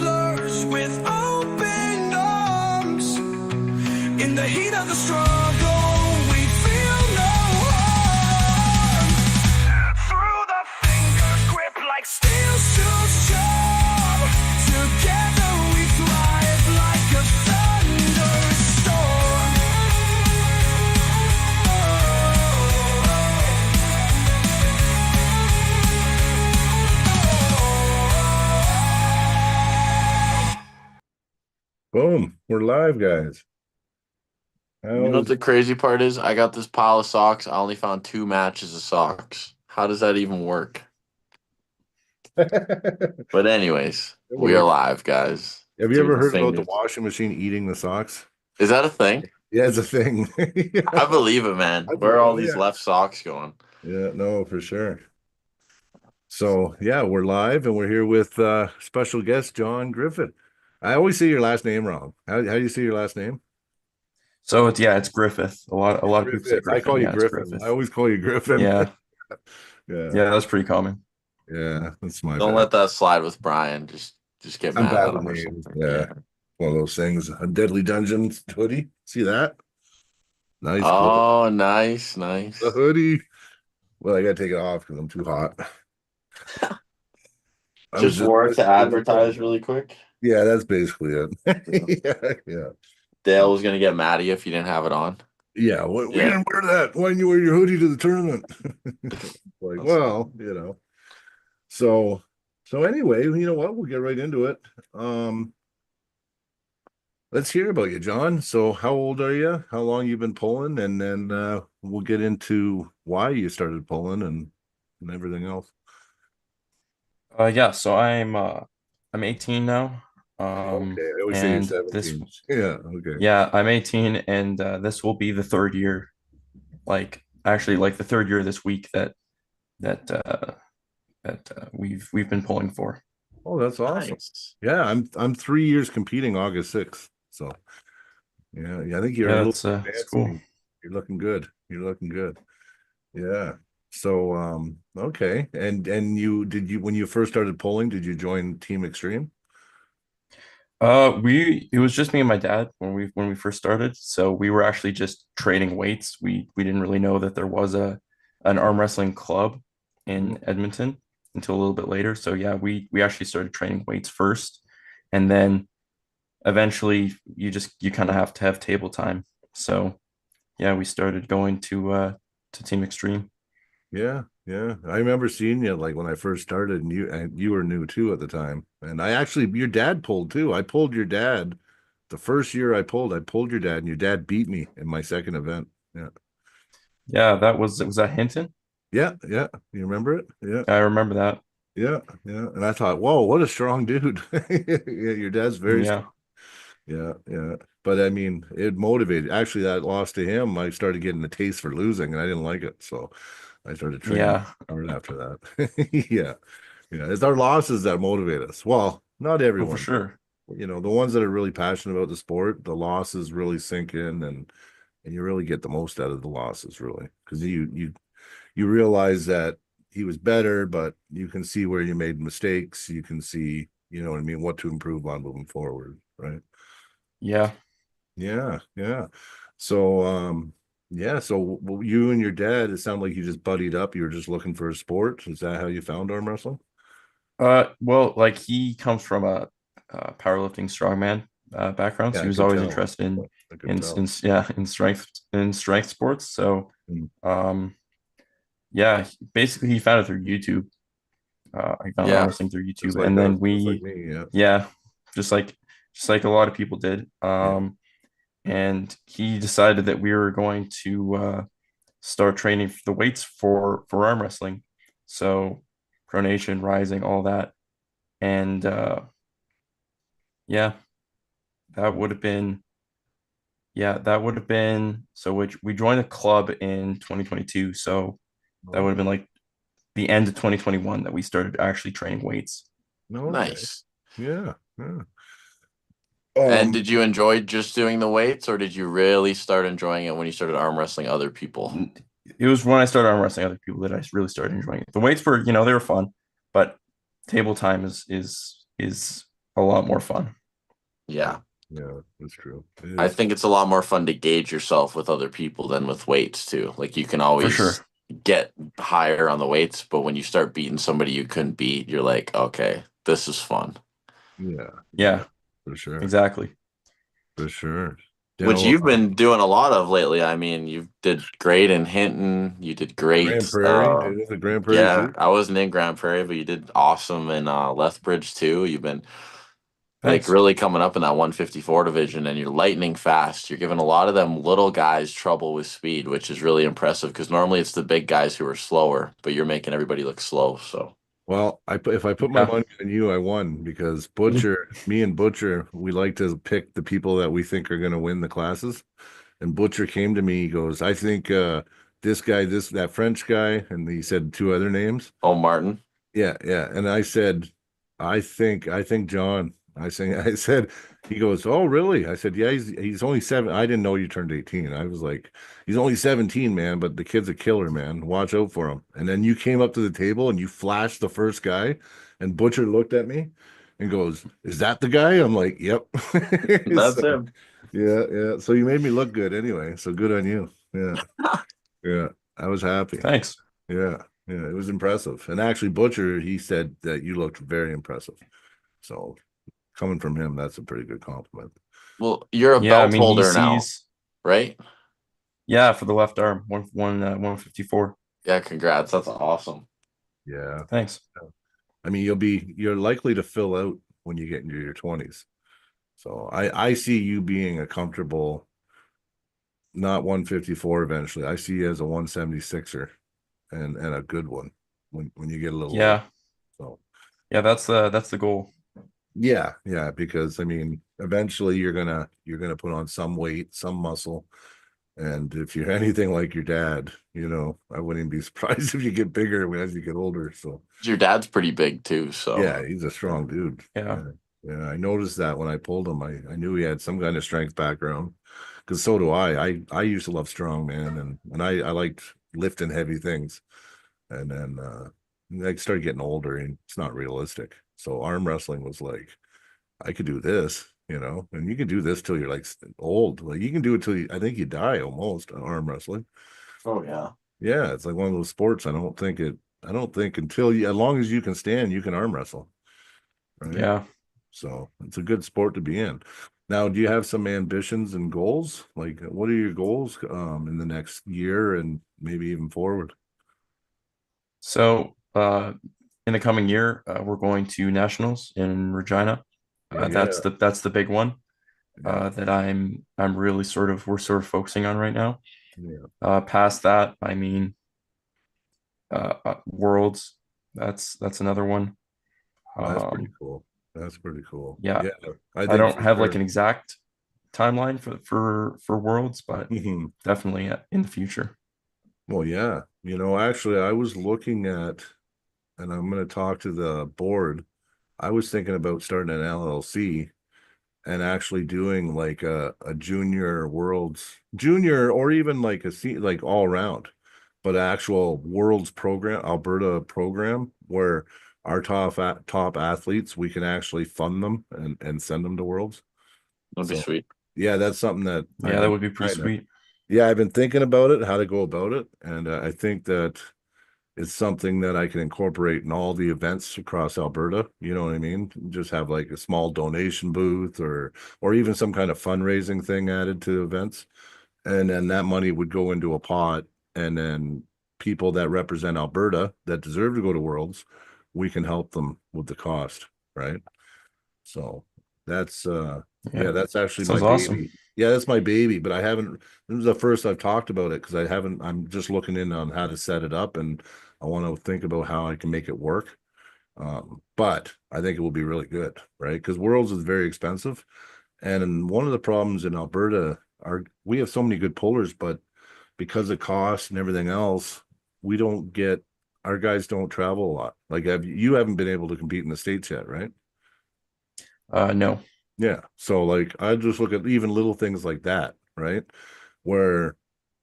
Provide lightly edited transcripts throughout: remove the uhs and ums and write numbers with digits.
wrestlers with open arms. In the heat of the struggle, we feel no harm. Through the fingers grip like steel so sharp. Together we thrive like a thunderstorm. Boom. We're live, guys. You How know what is the crazy part is? I got this pile of socks. I only found 2 matches of socks. How does that even work? it But anyways, we are works. live, guys. Have you Through ever the heard about the fingers. washing machine eating the socks? Is that a thing? Yeah, it's a thing. I Yeah. believe it, man. Where are all Oh, these yeah. left socks going? Yeah, no, for sure. So, yeah, we're live and we're here with special guest John Griffith. I always say your last name wrong. How do you say your last name? So it's Griffith. A lot of people say Griffith. I Griffin. call you Yeah, it's Griffin. I Griffith. always call you Griffin. Yeah, Yeah, yeah, that's pretty common. yeah, that's my Don't bad. let that slide with Brian. Just get I'm mad bad at with him or names. something. Yeah, Yeah. one of those things. A Deadly Dungeons hoodie. See that? Nice, cool. Oh, nice, The nice. hoodie. Well, I gotta take it off because I'm too hot. I was Just just wore it to advertise really quick. yeah, that's basically Yeah. it. Yeah, yeah. Dale was gonna get mad at you if you didn't have it on. Yeah. What we Yeah. didn't wear that. Why didn't you wear your hoodie to the tournament? Like, That's well, So anyway, you know what? We'll get right into it. Let's hear about you, John. So how old are you? How long you been pulling? And then we'll get into why you started pulling and everything else. Yeah, so I'm 18 now. Okay. I always say you're And this 17. Yeah, okay. yeah, I'm 18 and this will be the third year, like actually like the third year this week that we've been pulling for. Oh, that's awesome. nice. Yeah, I'm 3 years competing August 6th. So yeah, I think you're a Yeah, little that's advanced. cool. You're looking good. You're looking good. Yeah. So okay. And you when you first started pulling, did you join Team Extreme? It was just me and my dad when we first started. So we were actually just trading weights. We didn't really know that there was an arm wrestling club in Edmonton until a little bit later. So yeah, we actually started training weights first, and then eventually you kind of have to have table time. So yeah, we started going to Team Extreme. Yeah, yeah. I remember seeing you like when I first started, and you were new too at the time. And I actually your dad pulled too. I pulled your dad the first year I pulled your dad, and your dad beat me in my second event. Yeah. Yeah, was that Hinton? Yeah, yeah. You remember it? Yeah. I remember that. Yeah, yeah. And I thought, whoa, what a strong dude. Yeah, your dad's very strong. Yeah, Yeah, yeah. But I mean, it motivated. Actually, that loss to him, I started getting a taste for losing, and I didn't like it. So I started training yeah, hard after that. Yeah, yeah. It's our losses that motivate us. Well, not oh, for everyone, but sure. the ones that are really passionate about the sport, the losses really sink in, and you really get the most out of the losses, really, because you realize that he was better, but you can see where you made mistakes. You can see, you know what I mean, what to improve on moving forward, right? Yeah. Yeah, yeah. So, yeah. So you and your dad, it sounded like you just buddied up. You were just looking for a sport. Is that how you found arm wrestling? Well, like he comes from a powerlifting strongman background, so Yeah, he I was could always tell. interested in I could tell. yeah in strength sports. So Mm. um yeah, basically he found it through YouTube. I found arm Yeah. wrestling through Just YouTube, like and us, then just like we me. Yeah, yeah, just like a lot of people did. yeah. And he decided that we were going to start training for the weights for arm wrestling, so pronation, rising, all that, and yeah, that would have been so we joined the club in 2022, so that would have been like the end of 2021 that we started actually training weights. No, okay. Nice. Yeah, yeah. And did you enjoy just doing the weights, or did you really start enjoying it when you started arm wrestling other people? It was when I started arm wrestling other people that I really started enjoying it. The weights were, they were fun, but table time is a lot more fun. Yeah. Yeah, that's true. It I is. think it's a lot more fun to gauge yourself with other people than with weights too. Like you can For sure. always get higher on the weights, but when you start beating somebody you couldn't beat, you're like, okay, this is fun. Yeah, yeah, Yeah, for sure, exactly. for sure. Which Now, you've been doing a lot of lately. I mean, you did great in Hinton. You did Grand great. Prairie, dude, is it Grand Prairie Yeah, too? I wasn't in Grand Prairie, but you did awesome in Lethbridge too. You've been like Thanks. really coming up in that 154 division, and you're lightning fast. You're giving a lot of them little guys trouble with speed, which is really impressive because normally it's the big guys who are slower, but you're making everybody look slow. So Well, if I put my Yeah. money on you, I won because Butcher, me and Butcher, we like to pick the people that we think are going to win the classes. And Butcher came to me, he goes, I think this guy, that French guy, and he said two other names. oh, Martin. Yeah, yeah. And I said, I think John. I said, he goes, oh, really? I said, yeah, he's only 7. I didn't know you turned 18. I was like, he's only 17, man, but the kid's a killer, man. Watch out for him. And then you came up to the table and you flashed the first guy, and Butcher looked at me and goes, is that the guy? I'm like, yep. That's So, him. yeah, yeah. So you made me look good anyway. So good on you. Yeah, yeah. I was happy. Thanks. Yeah, yeah, it was impressive. And actually, Butcher, he said that you looked very impressive. So coming from him, that's a pretty good compliment. Well, you're a Yeah, I belt mean he holder now, sees. right? Yeah, for the left arm, 154. Yeah, congrats. That's awesome. Yeah. Thanks. I mean, you're likely to fill out when you get into your 20s. So I see you being a comfortable, not 154 eventually. I see you as a 176er and a good one when you get a little older. Yeah. So Yeah, that's the goal. yeah, yeah, because I mean, eventually you're gonna put on some weight, some muscle. And if you're anything like your dad, I wouldn't even be surprised if you get bigger as you get older. So Your dad's pretty big too, so yeah, he's a strong dude. Yeah. Yeah. Yeah, I noticed that when I pulled him. I knew he had some kind of strength background. Because so do I. I used to love strong man, and I liked lifting heavy things. And then I started getting older and it's not realistic. So arm wrestling was like, I could do this, and you can do this till you're like old. Like you can do it till I think you die almost arm wrestling. oh yeah. Yeah, it's like one of those sports. I don't think until as long as you can stand, you can arm wrestle. Right. Yeah. So it's a good sport to be in. Now, do you have some ambitions and goals? Like what are your goals in the next year and maybe even forward? So, in the coming year, we're going to nationals in Regina. Yeah. That's the big one Yeah. that I'm really we're sort of focusing on right now. Yeah. Past that, I mean, worlds. That's another one. That's pretty Um, cool. That's pretty cool. yeah, Yeah. I I think don't for have like sure. an exact timeline for worlds, but Mhm. definitely in the future. Well, yeah. Actually, I was looking at, and I'm going to talk to the board. I was thinking about starting an LLC and actually doing like a junior worlds, junior, or even like like all around, but actual worlds program, Alberta program, where our top athletes, we can actually fund them and send them to worlds. That'd be So sweet. yeah, that's something that Yeah, I've that been would be pretty kind of, sweet. yeah, I've been thinking about it, how to go about it, and I think that it's something that I can incorporate in all the events across Alberta. You know what I mean? Just have like a small donation booth or even some kind of fundraising thing added to events. And then that money would go into a pot, and then people that represent Alberta that deserve to go to Worlds, we can help them with the cost, right? So that's yeah, Yeah, that's actually my sounds awesome. baby. Yeah, that's my baby, but I haven't this is the first I've talked about it because I'm just looking in on how to set it up, and I want to think about how I can make it work. But I think it will be really good, right? Because Worlds is very expensive. And one of the problems in Alberta are we have so many good pullers, but because of cost and everything else, we don't get our guys don't travel a lot. Like you haven't been able to compete in the States yet, right? No. Yeah. So like I just look at even little things like that, right? Where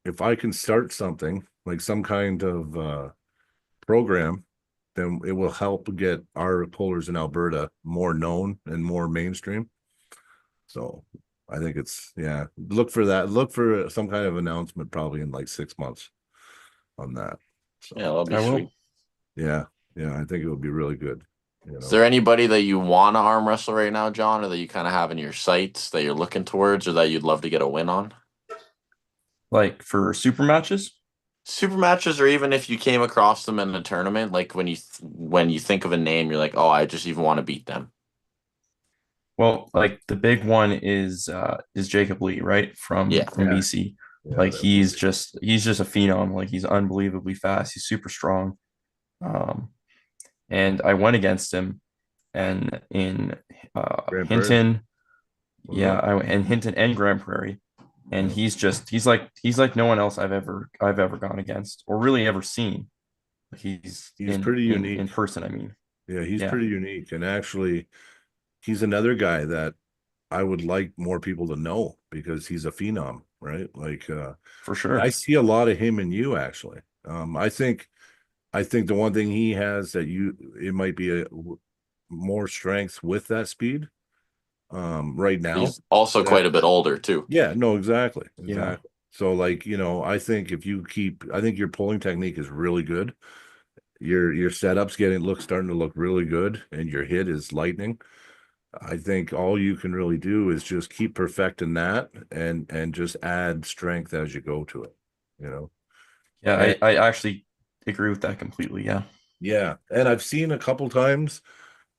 if I can start something like some kind of program, then it will help get our pullers in Alberta more known and more mainstream. So I think it's, yeah, look for that. Look for some kind of announcement probably in like 6 months on that. So Yeah, that'll be I sweet. will. yeah, I think it would be really good. Is there anybody that you want to arm wrestle right now, John, or that you kind of have in your sights that you're looking towards, or that you'd love to get a win on? Like for super matches. Super matches, or even if you came across them in a tournament, like when you think of a name, you're like, oh, I just even want to beat them. Well, like the big one is Jacob Lee, right? From Yeah. Yeah. BC. Yeah, Like that he's just a phenom. Like he's unbelievably fast. He's super strong. Um, and I went against him and in Grand Prairie. Hinton, Uh-huh. and Hinton and Grand Prairie. And he's like no one else I've ever gone against or really ever seen. He's He's pretty unique. in person, I mean. Yeah, he's Yeah, pretty unique. And actually, he's another guy that I would like more people to know because he's a phenom, right? Like for I sure. see a lot of him in you actually. I think the one thing he has that it might be more strength with that speed right now. He's also But quite a bit older too. yeah, no, exactly. Yeah. So like, I think I think your pulling technique is really good. Your setups starting to look really good and your hit is lightning. I think all you can really do is just keep perfecting that and just add strength as you go to it, you know. Yeah, And I actually agree with that completely. Yeah. yeah, and I've seen a couple times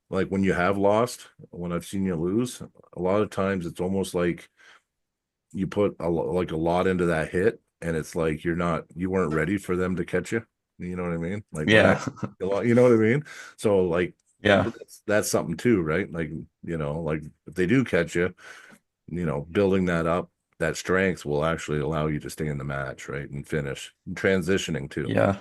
like when you have lost, when I've seen you lose, a lot of times it's almost like you put like a lot into that hit and it's like you weren't ready for them to catch you. You know what I mean? Like when Yeah. that you know what I mean? So like Yeah. that's something too, right? Like, like if they do catch you, building that up, that strength will actually allow you to stay in the match, right? And finish and transitioning too. Yeah.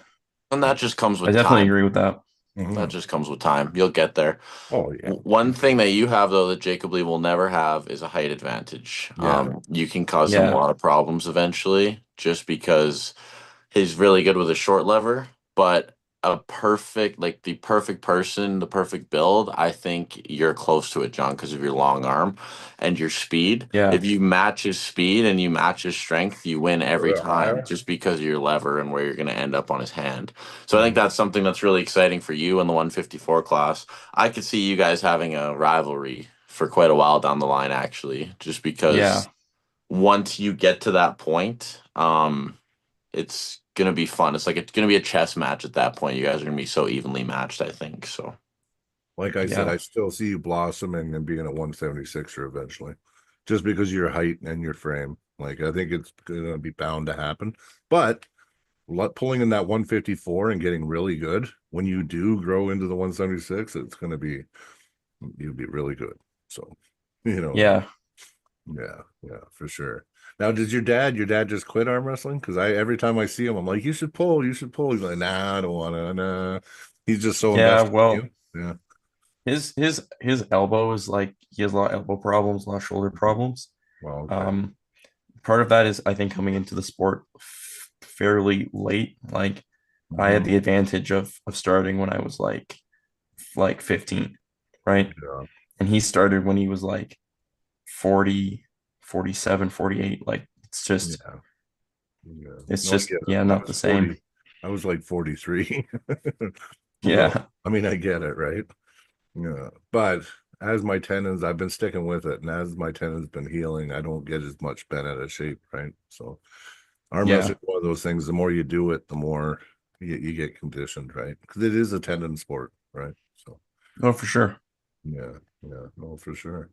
And that just comes I with definitely time. agree with that. That Mhm. just comes with time. You'll get there. Oh yeah. One thing that you have though that Jacob Lee will never have is a height advantage. Yeah. You can cause him a Yeah. lot of problems eventually, just because he's really good with a short lever, but the perfect person, the perfect build, I think you're close to it, John, because of your long arm and your speed. Yeah. If you match his speed and you match his strength, you win every time just because of your lever and where you're going to end up on his hand. So I think that's something that's really exciting for you in the 154 class. I could see you guys having a rivalry for quite a while down the line, actually, just Yeah. because once you get to that point, it's gonna be fun. It's gonna be a chess match at that point. You guys are gonna be so evenly matched, I think. So Like I said, Yeah. I still see you blossoming and being a 176er eventually, just because of your height and your frame. Like I think it's gonna be bound to happen. But pulling in that 154 and getting really good when you do grow into the 176, it's gonna be you'll be really good. So, what I mean? Yeah. Yeah, for sure. Now, did your dad just quit arm wrestling? Because every time I see him, I'm like, you should pull, you should pull. He's like, nah, I don't want to. Nah. He's just so Yeah. invested in Well, you. Yeah. his elbow is like he has a lot of elbow problems, a lot of shoulder problems. Well, okay. Um, Part of that is I think coming into the sport fairly late. Like I had Mhm. the advantage of starting when I was like 15, right? Yeah. And he started when he was like 40, 47, 48. Like Yeah. Yeah. it's No, I just get it. yeah, I not was the same. 40. I was like 43. So, Yeah. I mean, I get it, right? Yeah. But as my tendons, I've been sticking with it. And as my tendons been healing, I don't get as much bent out of shape, right? So arm Yeah. wrestling is one of those things. The more you do it, the more you get conditioned, right? Because it is a tendon sport, right? So Oh, for sure. yeah, no, for sure.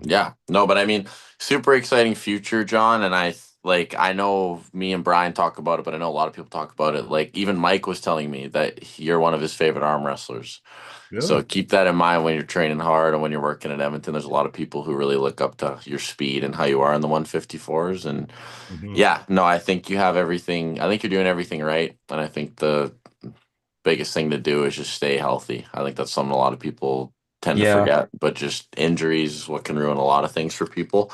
yeah, no, but I mean, super exciting future, John. And I know me and Brian talk about it, but I know a lot of people talk about it. Like even Mike was telling me that you're one of his favorite arm wrestlers. Yeah. So keep that in mind when you're training hard and when you're working at Edmonton. There's a lot of people who really look up to your speed and how you are in the 154s. And Mhm. yeah, no, I think you have everything. I think you're doing everything right. And I think the biggest thing to do is just stay healthy. I think that's something a lot of people tend to Yeah, forget, but just injuries is what can ruin a lot of things for people.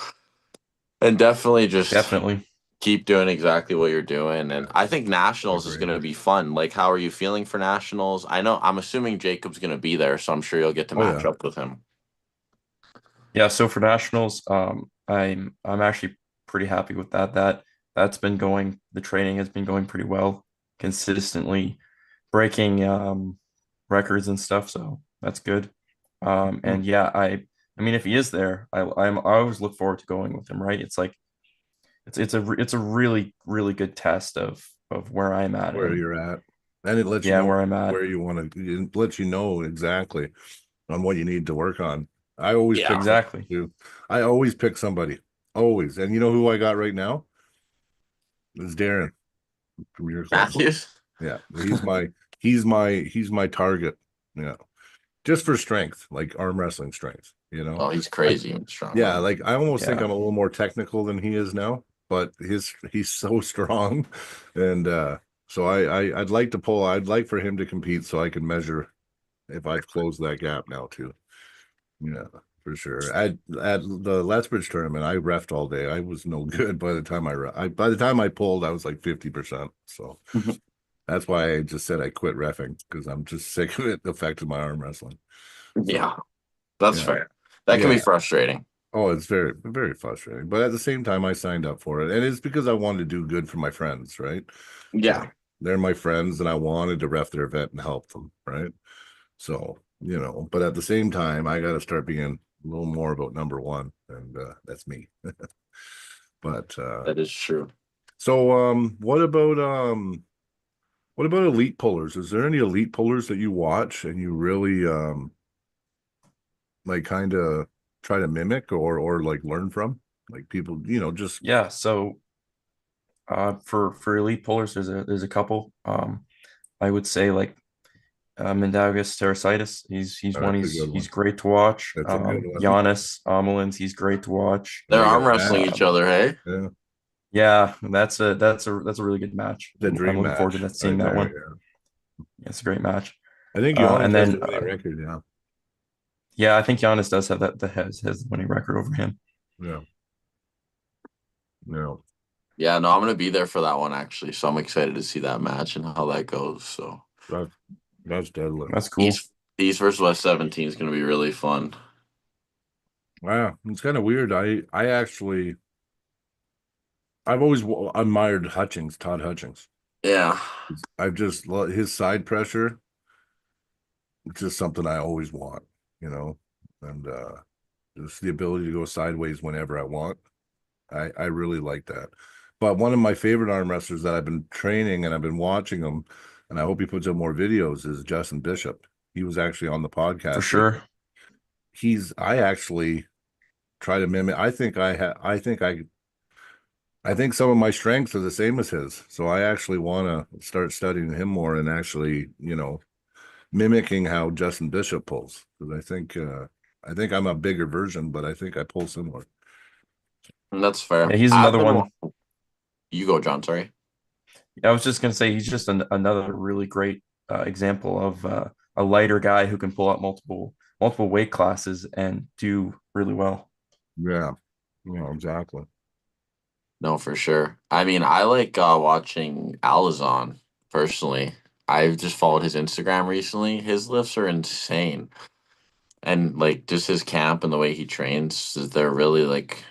And definitely just definitely. Keep doing exactly what you're doing. And Yeah, I think Nationals is agree. going to be fun. Like, how are you feeling for Nationals? I'm assuming Jacob's going to be there, so I'm sure you'll get to Oh match yeah. up with him. Yeah, so for nationals, I'm actually pretty happy with that. That's been going. The training has been going pretty well, consistently breaking records and stuff. So that's good. And yeah, I mean, if he is there, I always look forward to going with him. Right? It's like it's a really good test of where I'm at, Where and you're at, and it lets you yeah, know where I'm at. where you want to. It lets you know exactly on what you need to work on. I always pick Yeah. somebody Exactly. too. I always pick somebody, always. And you know who I got right now is Darren from your club. Matthews? Yeah, he's my target. Yeah, just for strength, like arm wrestling strength. Oh, he's Like crazy and strong, yeah, man. like I almost think Yeah. I'm a little more technical than he is now, but he's so strong, and so I'd like to pull. I'd like for him to compete so I can measure if I've closed that gap now too. Yeah, for sure. At the Lethbridge tournament, I refed all day. I was no good by the time by the time I pulled, I was like 50%. So that's why I just said I quit refing because I'm just sick of it affecting my arm wrestling. So Yeah, that's yeah, fair. That can be yeah. frustrating. Oh, it's very, very frustrating. But at the same time, I signed up for it. And it's because I wanted to do good for my friends, right? Yeah. Like, they're my friends and I wanted to ref their event and help them, right? So, but at the same time, I got to start being a little more about number one. And that's me. But That is true. so what about elite pullers? Is there any elite pullers that you watch and you really like kind of try to mimic or like learn from? Like people, just Yeah. So for elite pullers, there's a couple. I would say like Mindaugas Terasitis. He's one. that's a good He's one. great to watch. That's a good one. Giannis Amelins. He's great to watch. They're They got arm a wrestling match. each other, hey? Yeah. Yeah, that's a really good match. The I'm dream looking forward to match seeing right that there. one. Yeah. Yeah, it's a great match. I think Giannis And has the then winning record. Yeah. yeah, I think Giannis does have that has the winning record over him. Yeah. Yeah. Yeah, no, I'm gonna be there for that one actually. So I'm excited to see that match and how that goes. So That's that's deadly. That's cool. East versus West 17 is gonna be really fun. Wow. It's kind of weird. I've always admired Todd Hutchings. Yeah. I've just his side pressure. It's just something I always want, and just the ability to go sideways whenever I want. I really like that. But one of my favorite arm wrestlers that I've been training and I've been watching him, and I hope he puts up more videos, is Justin Bishop. He was actually on the For podcast. sure. I actually try to mimic. I think some of my strengths are the same as his. So I actually want to start studying him more and actually, mimicking how Justin Bishop pulls. Because I think I'm a bigger version, but I think I pull similar. And that's fair. Yeah, he's I've another been one. You go, John, sorry. I was just gonna say he's just another really great example of a lighter guy who can pull out multiple weight classes and do really well. Yeah. Yeah, exactly. No, for sure. I mean, I like watching Alazon personally. I've just followed his Instagram recently. His lifts are insane. And like just his camp and the way he trains, they're really like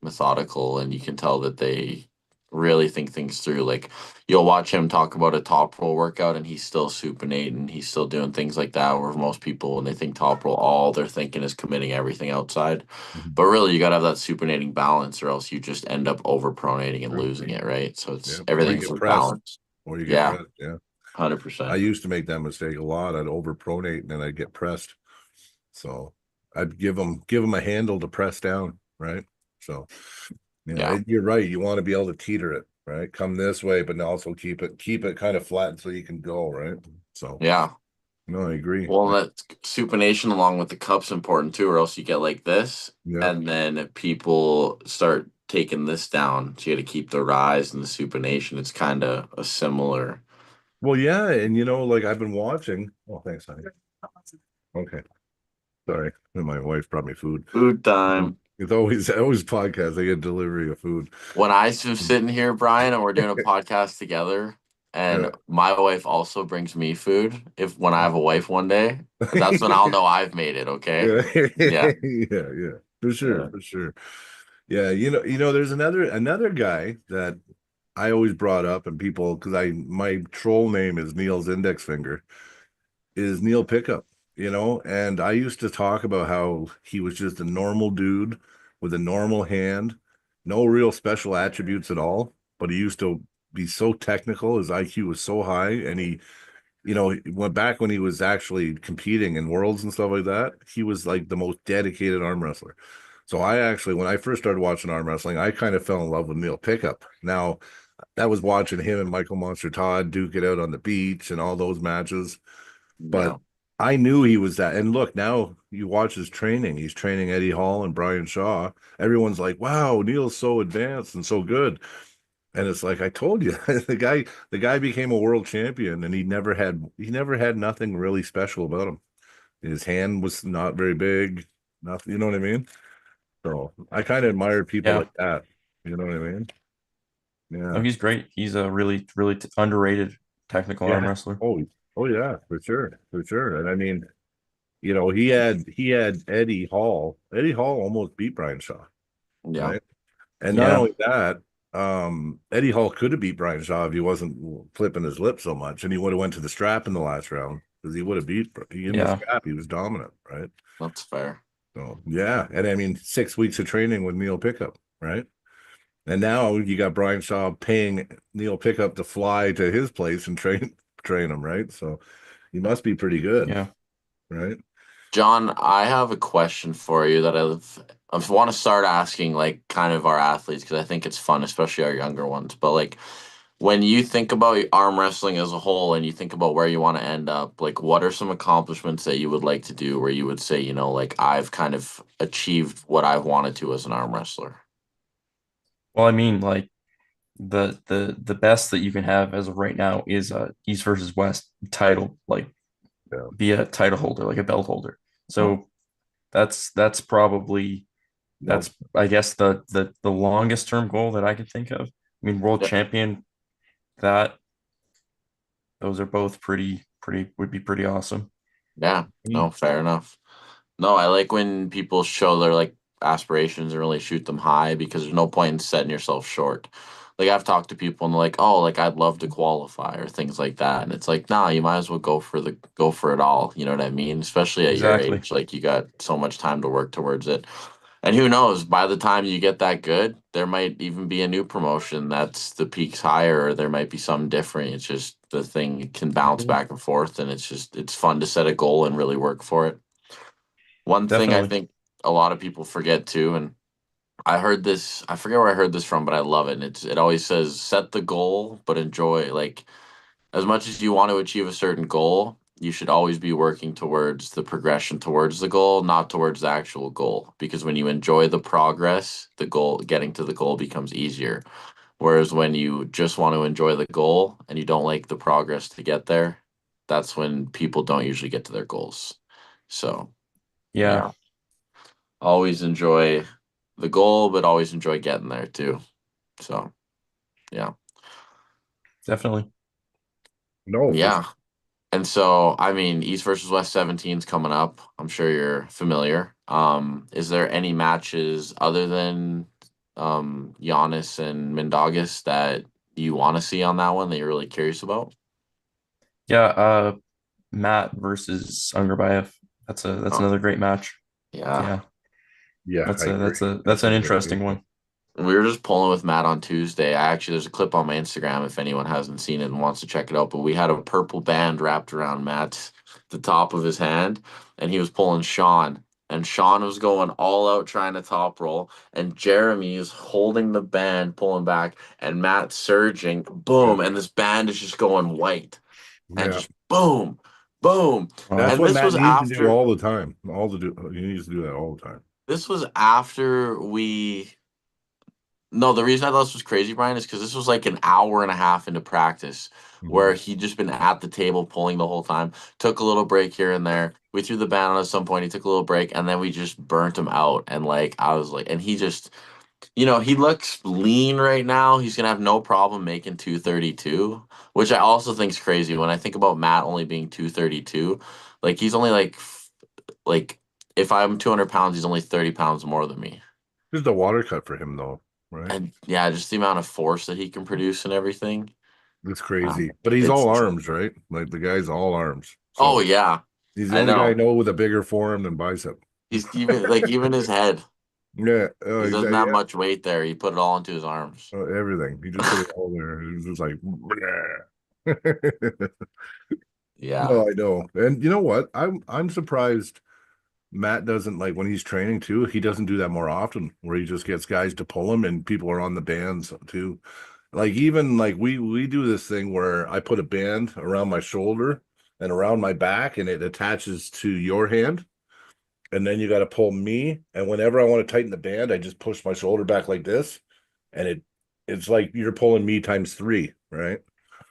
methodical and you can tell that they really think things through. Like you'll watch him talk about a top roll workout and he's still supinating, he's still doing things like that. Where most people when they think top roll, all they're thinking is committing everything outside. Mhm. But really you gotta have that supinating balance or else you just end up over pronating and Sure. losing it, right? So Yeah. it's Or you everything's get with pressed. balance. Or you get Yeah, pressed. Yeah. I 100%. used to make that mistake a lot. I'd overpronate and then I'd get pressed. So I'd give them a handle to press down, right? So Yeah. you're right. You want to be able to teeter it, right? Come this way, but also keep it kind of flat so you can go, right? So Yeah. no, I agree. Well, that supination along with the cup's important too, or else you get like this, Yeah. and then people start taking this down. So you got to keep the rise and the supination. It's kind of a similar. Well, yeah, and like I've been watching. Oh, thanks, honey. Okay. Sorry. My wife brought me food. Food time. It's always podcasts. I get delivery of food. When I was sitting here, Brian, and we're doing a podcast together, Yeah. and my wife also brings me food, if when I have a wife one day, that's when I'll know I've made it. Okay. Yeah. Yeah. Yeah. For sure. Yeah. For sure. Yeah. There's another guy that I always brought up and people because I my troll name is Neil's index finger is Neil Pickup, and I used to talk about how he was just a normal dude with a normal hand, no real special attributes at all, but he used to be so technical, his IQ was so high, and he went back when he was actually competing in worlds and stuff like that, he was like the most dedicated arm wrestler. So I actually, when I first started watching arm wrestling, I kind of fell in love with Neil Pickup. Now, that was watching him and Michael Monster Todd duke it out on the beach and all those matches. But Yeah. I knew he was that. And look, now you watch his training. He's training Eddie Hall and Brian Shaw. Everyone's like, "Wow, Neil's so advanced and so good." And it's like I told you, the guy became a world champion, and he never had nothing really special about him. His hand was not very big, nothing. You know what I mean? So I kind of admire people Yeah. like that. You know what I mean? No, Yeah. he's great. He's a really, really underrated technical arm Yeah. wrestler. Oh yeah, for sure. For sure. And I mean, he had Eddie Hall. Eddie Hall almost beat Brian Shaw, Yeah. right? And not Yeah. only that, Eddie Hall could have beat Brian Shaw if he wasn't flipping his lip so much, and he would have went to the strap in the last round because he would have beat in the Yeah. strap. He was dominant, right? That's fair. So yeah, and I mean 6 weeks of training with Neil Pickup, right? And now you got Brian Shaw paying Neil Pickup to fly to his place and train him, right? So he must be pretty good, Yeah. right? John, I have a question for you that I want to start asking like kind of our athletes because I think it's fun, especially our younger ones. But like when you think about arm wrestling as a whole and you think about where you want to end up, like what are some accomplishments that you would like to do where you would say, like I've kind of achieved what I've wanted to as an arm wrestler? Well, I mean, like the best that you can have as of right now is East versus West title, like Yeah. be a title holder, like a belt holder. Mhm. So that's probably No, that's I guess the longest term goal that I can think of. I mean, world Yeah. champion, that those are both pretty would be pretty awesome. Yeah. No, fair enough. No, I like when people show their like aspirations and really shoot them high because there's no point in setting yourself short. Like I've talked to people and they're like, "Oh, like I'd love to qualify" or things like that. And it's like, "Nah, you might as well go for it all." You know what I mean? Especially at your Exactly. age, like you got so much time to work towards it. And who knows, by the time you get that good, there might even be a new promotion that's the peaks higher, or there might be something different. It's just the thing can bounce Mhm. back and forth, and it's fun to set a goal and really work for it. One thing I Definitely. think a lot of people forget too, and I heard this, I forget where I heard this from, but I love it. And it always says set the goal, but enjoy. Like as much as you want to achieve a certain goal, you should always be working towards the progression towards the goal, not towards the actual goal. Because when you enjoy the progress, the goal, getting to the goal becomes easier. Whereas when you just want to enjoy the goal and you don't like the progress to get there, that's when people don't usually get to their goals. So, Yeah, yeah, always enjoy the goal, but always enjoy getting there too. So, yeah. definitely. no, for Yeah. And so, I mean, East versus West 17 is coming up. I'm sure you're familiar. Is there any matches other than Giannis and Mindaugas that you want to see on that one that you're really curious about? Yeah, Matt versus Ungerbayev. That's Oh, another great match. yeah. Yeah, yeah, I agree. that's That's an a great interesting matchup. one. We were just pulling with Matt on Tuesday. There's a clip on my Instagram if anyone hasn't seen it and wants to check it out. But we had a purple band wrapped around Matt's the top of his hand, and he was pulling Sean. And Sean was going all out trying to top roll, and Jeremy is holding the band, pulling back, and Matt surging, Yeah, boom, and this band is just going white, and yeah. just boom, boom. That's Wow. And what this Matt was needs to do after all the time. He needs to do that all the time. this was after we No, the reason I thought this was crazy, Brian, is because this was like an hour and a half into practice where Mhm. he'd just been at the table pulling the whole time. Took a little break here and there. We threw the band on at some point. He took a little break, and then we just burnt him out. And like I was like, and he just, he looks lean right now. He's gonna have no problem making 232, which I also think is crazy. When I think about Matt only being 232, like he's only like if I'm 200 pounds, he's only 30 pounds more than me. Just a water cut for him though, right? And yeah, just the amount of force that he can produce and everything. It's crazy. Um, But he's it's all arms, right? Like the guy's all arms. oh So yeah, he's the I only guy I know. know with a bigger forearm than bicep. He's even his head. Yeah, He doesn't exactly. have Yeah, much weight there. He put it all into his arms. everything. He just put it all there. It's just like, Yeah. no, I know. And you know what? I'm surprised Matt doesn't like when he's training too. He doesn't do that more often, where he just gets guys to pull him, and people are on the bands too. Like even like we do this thing where I put a band around my shoulder and around my back, and it attaches to your hand, and then you got to pull me. And whenever I want to tighten the band, I just push my shoulder back like this, and it's like you're pulling me times three, right?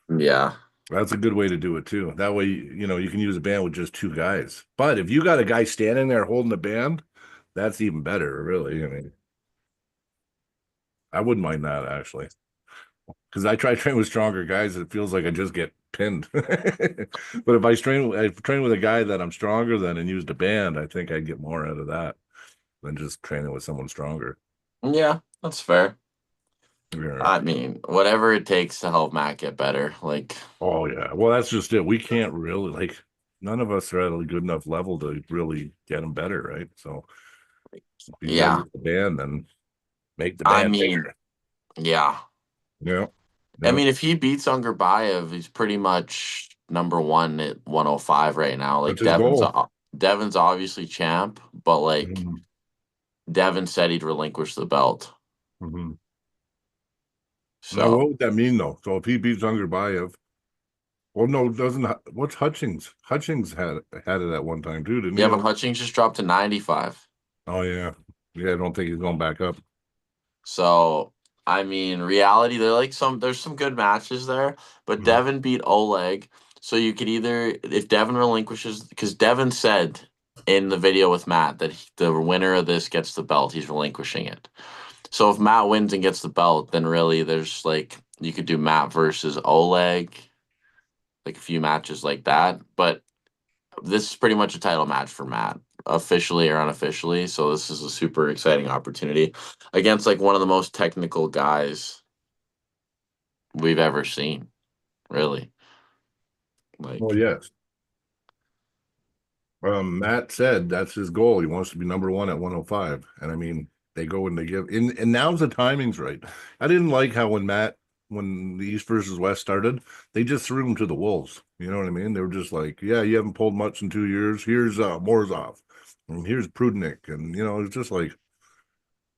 Yeah. That's a good way to do it too. That way, you can use a band with just two guys. But if you got a guy standing there holding the band, that's even better, really. I mean, I wouldn't mind that actually. Because I try to train with stronger guys, it feels like I just get pinned. But if I train with a guy that I'm stronger than and used a band, I think I'd get more out of that than just training with someone stronger. Yeah, that's fair. Yeah. I mean, whatever it takes to help Matt get better. Like, Oh yeah. Well, that's just it. We can't really like none of us are at a good enough level to really get him better, right? So if you got to yeah. use the band, then make the I band mean, bigger. yeah. Yeah. I Yeah. mean, if he beats Ungerbayev, he's pretty much number one at 105 right now. That's Like his goal. Devin's obviously champ, but like Mhm. Devin said he'd relinquish the belt. Mhm. Now, So what would that mean though? So if he beats Ungerbayev, well, no, doesn't what's Hutchings? Hutchings had it at one time too, didn't he? yeah, but Hutchings just dropped to 95. Oh yeah, yeah. I don't think he's going back up. So I mean, reality, there's some good matches there, but Mhm. Devin beat Oleg. So you could either if Devin relinquishes because Devin said in the video with Matt that the winner of this gets the belt, he's relinquishing it. So if Matt wins and gets the belt, then really there's like you could do Matt versus Oleg, like a few matches like that. But this is pretty much a title match for Matt, officially or unofficially. So this is a super exciting opportunity against like one of the most technical guys we've ever seen, really. Well, Like, yes. Matt said that's his goal. He wants to be number one at 105. And I mean, they go and they give and now's the timing's right. I didn't like how when the East versus West started, they just threw him to the wolves. You know what I mean? They were just like, yeah, you haven't pulled much in 2 years. Here's Morzov, and here's Prudnik, and it's just like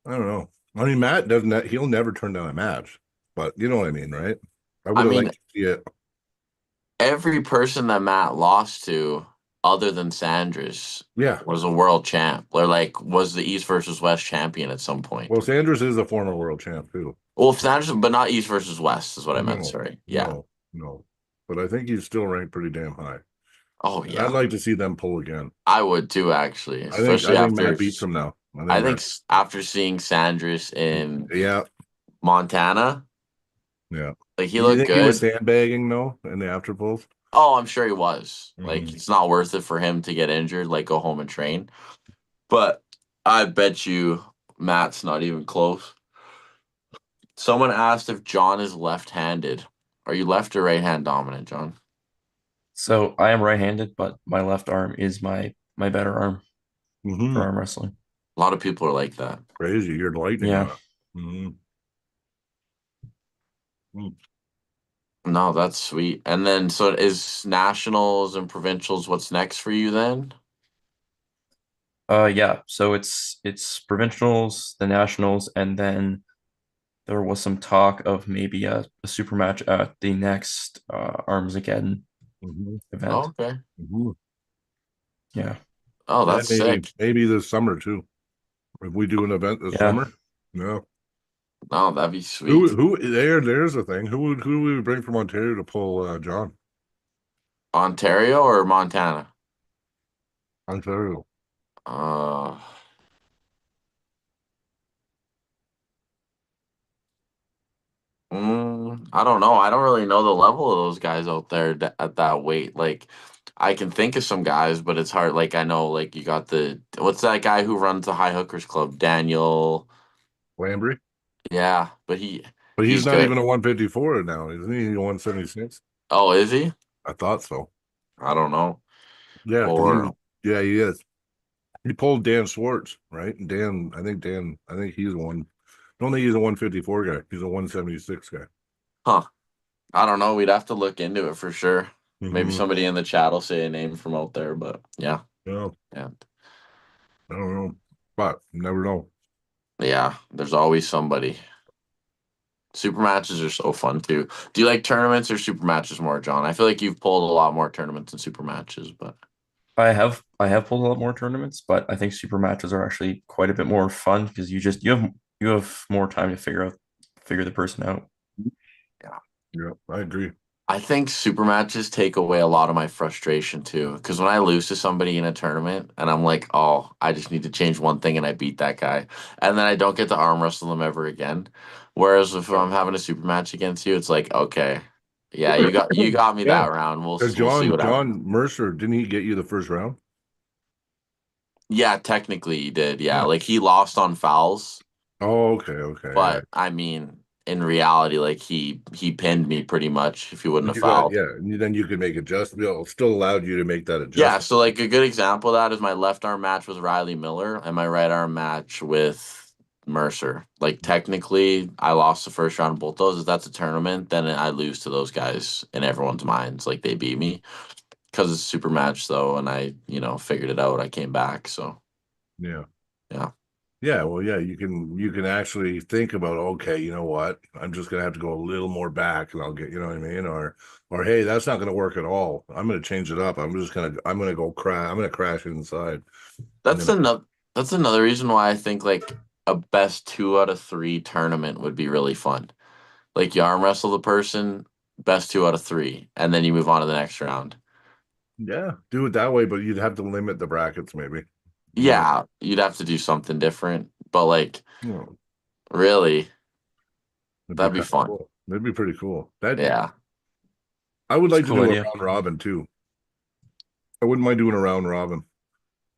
I don't know. I mean, Matt doesn't. He'll never turn down a match, but you know what I mean, right? I I would have mean, liked to see it. every person that Matt lost to, other than Sanders, Yeah. was a world champ, or like was the East versus West champion at some point. Well, Sanders is a former world champ too. Well, Sanders, but not East versus West is what I meant. No, Sorry. Yeah. no, no. But I think he's still ranked pretty damn high. Oh And I'd yeah. like to see them pull again. I would too, actually, I think especially I think after Matt beats him now. after seeing Sanders in Yeah, Montana, yeah. like he Do you looked think he was good. sandbagging though in the after pulls? Oh, I'm sure he was. Like Mhm. it's not worth it for him to get injured. Like go home and train. But I bet you Matt's not even close. Someone asked if John is left-handed. Are you left or right hand dominant, John? So I am right-handed, but my left arm is my better arm for Mhm. arm wrestling. A lot of people are like that. Crazy. You're lightning Yeah. rod. Mhm. Mhm. No, that's sweet. And then so is nationals and provincials what's next for you then? Yeah. So it's provincials, the nationals, and then there was some talk of maybe a super match at the next Arms Again Mhm. Oh, event. okay. Mhm. Yeah. Oh, And that's maybe sick. maybe this summer too. If we do an event this Yeah. summer. Yeah. No, that'd be sweet. There's the thing. Who would we bring from Ontario to pull John? Ontario or Montana? Ontario. Uh, I don't know. I don't really know the level of those guys out there at that weight. Like, I can think of some guys, but it's hard. Like, I know, like, you got what's that guy who runs the High Hookers Club? Daniel. Landry. Yeah, but But he's he's not good. even a 154 now, isn't he? He's a 176. Oh, is he? I thought so. I don't know. Yeah, because Or, he is. He pulled Dan Schwartz, right? And I think he's one. I don't think he's a 154 guy. He's a 176 guy. huh? I don't know. We'd have to look into it for sure. Maybe Mm-hmm. somebody in the chat will say a name from out there, but yeah. Yeah, Yeah. I don't know, but you never know. Yeah, there's always somebody. Super matches are so fun too. Do you like tournaments or super matches more, John? I feel like you've pulled a lot more tournaments than super matches, but I have pulled a lot more tournaments, but I think super matches are actually quite a bit more fun because you have more time to figure the person out. yeah. Yeah, I agree. I think super matches take away a lot of my frustration too. Because when I lose to somebody in a tournament and I'm like, oh, I just need to change one thing and I beat that guy, and then I don't get to arm wrestle them ever again. Whereas if I'm having a super match against you, it's like, okay, yeah, you got me Yeah, that round. We'll because we'll see what happens. John Mercer, didn't he get you the first round? Yeah, technically he did. Yeah, Yeah. like he lost on fouls, Oh, okay, yeah. but I mean, in reality, like he pinned me pretty much if he wouldn't have You got fouled. yeah, and then you could make adjustment. It still allowed you to make that Yeah, adjustment. so like a good example of that is my left arm match with Riley Miller and my right arm match with Mercer. Like technically, I lost the first round of both those. If that's a tournament, then I lose to those guys in everyone's minds. Like they beat me because it's a super match though, and I figured it out. I came back, so Yeah. yeah. Yeah, well, yeah, you can actually think about, okay, you know what? I'm just gonna have to go a little more back and I'll get, you know what I mean? Or hey, that's not gonna work at all. I'm gonna change it up. I'm gonna go crash. I'm gonna crash inside. And That's then another reason why I think like a best 2 out of 3 tournament would be really fun. Like you arm wrestle the person, best 2 out of 3, and then you move on to the next round. yeah, do it that way, but you'd have to limit the brackets maybe. You know, Yeah, you'd have to do something different, but like you know, really, it'd be that'd be kind of fun. cool. That'd be pretty cool. That Yeah. I would It's a like to cool do a idea. round robin too. I wouldn't mind doing a round robin.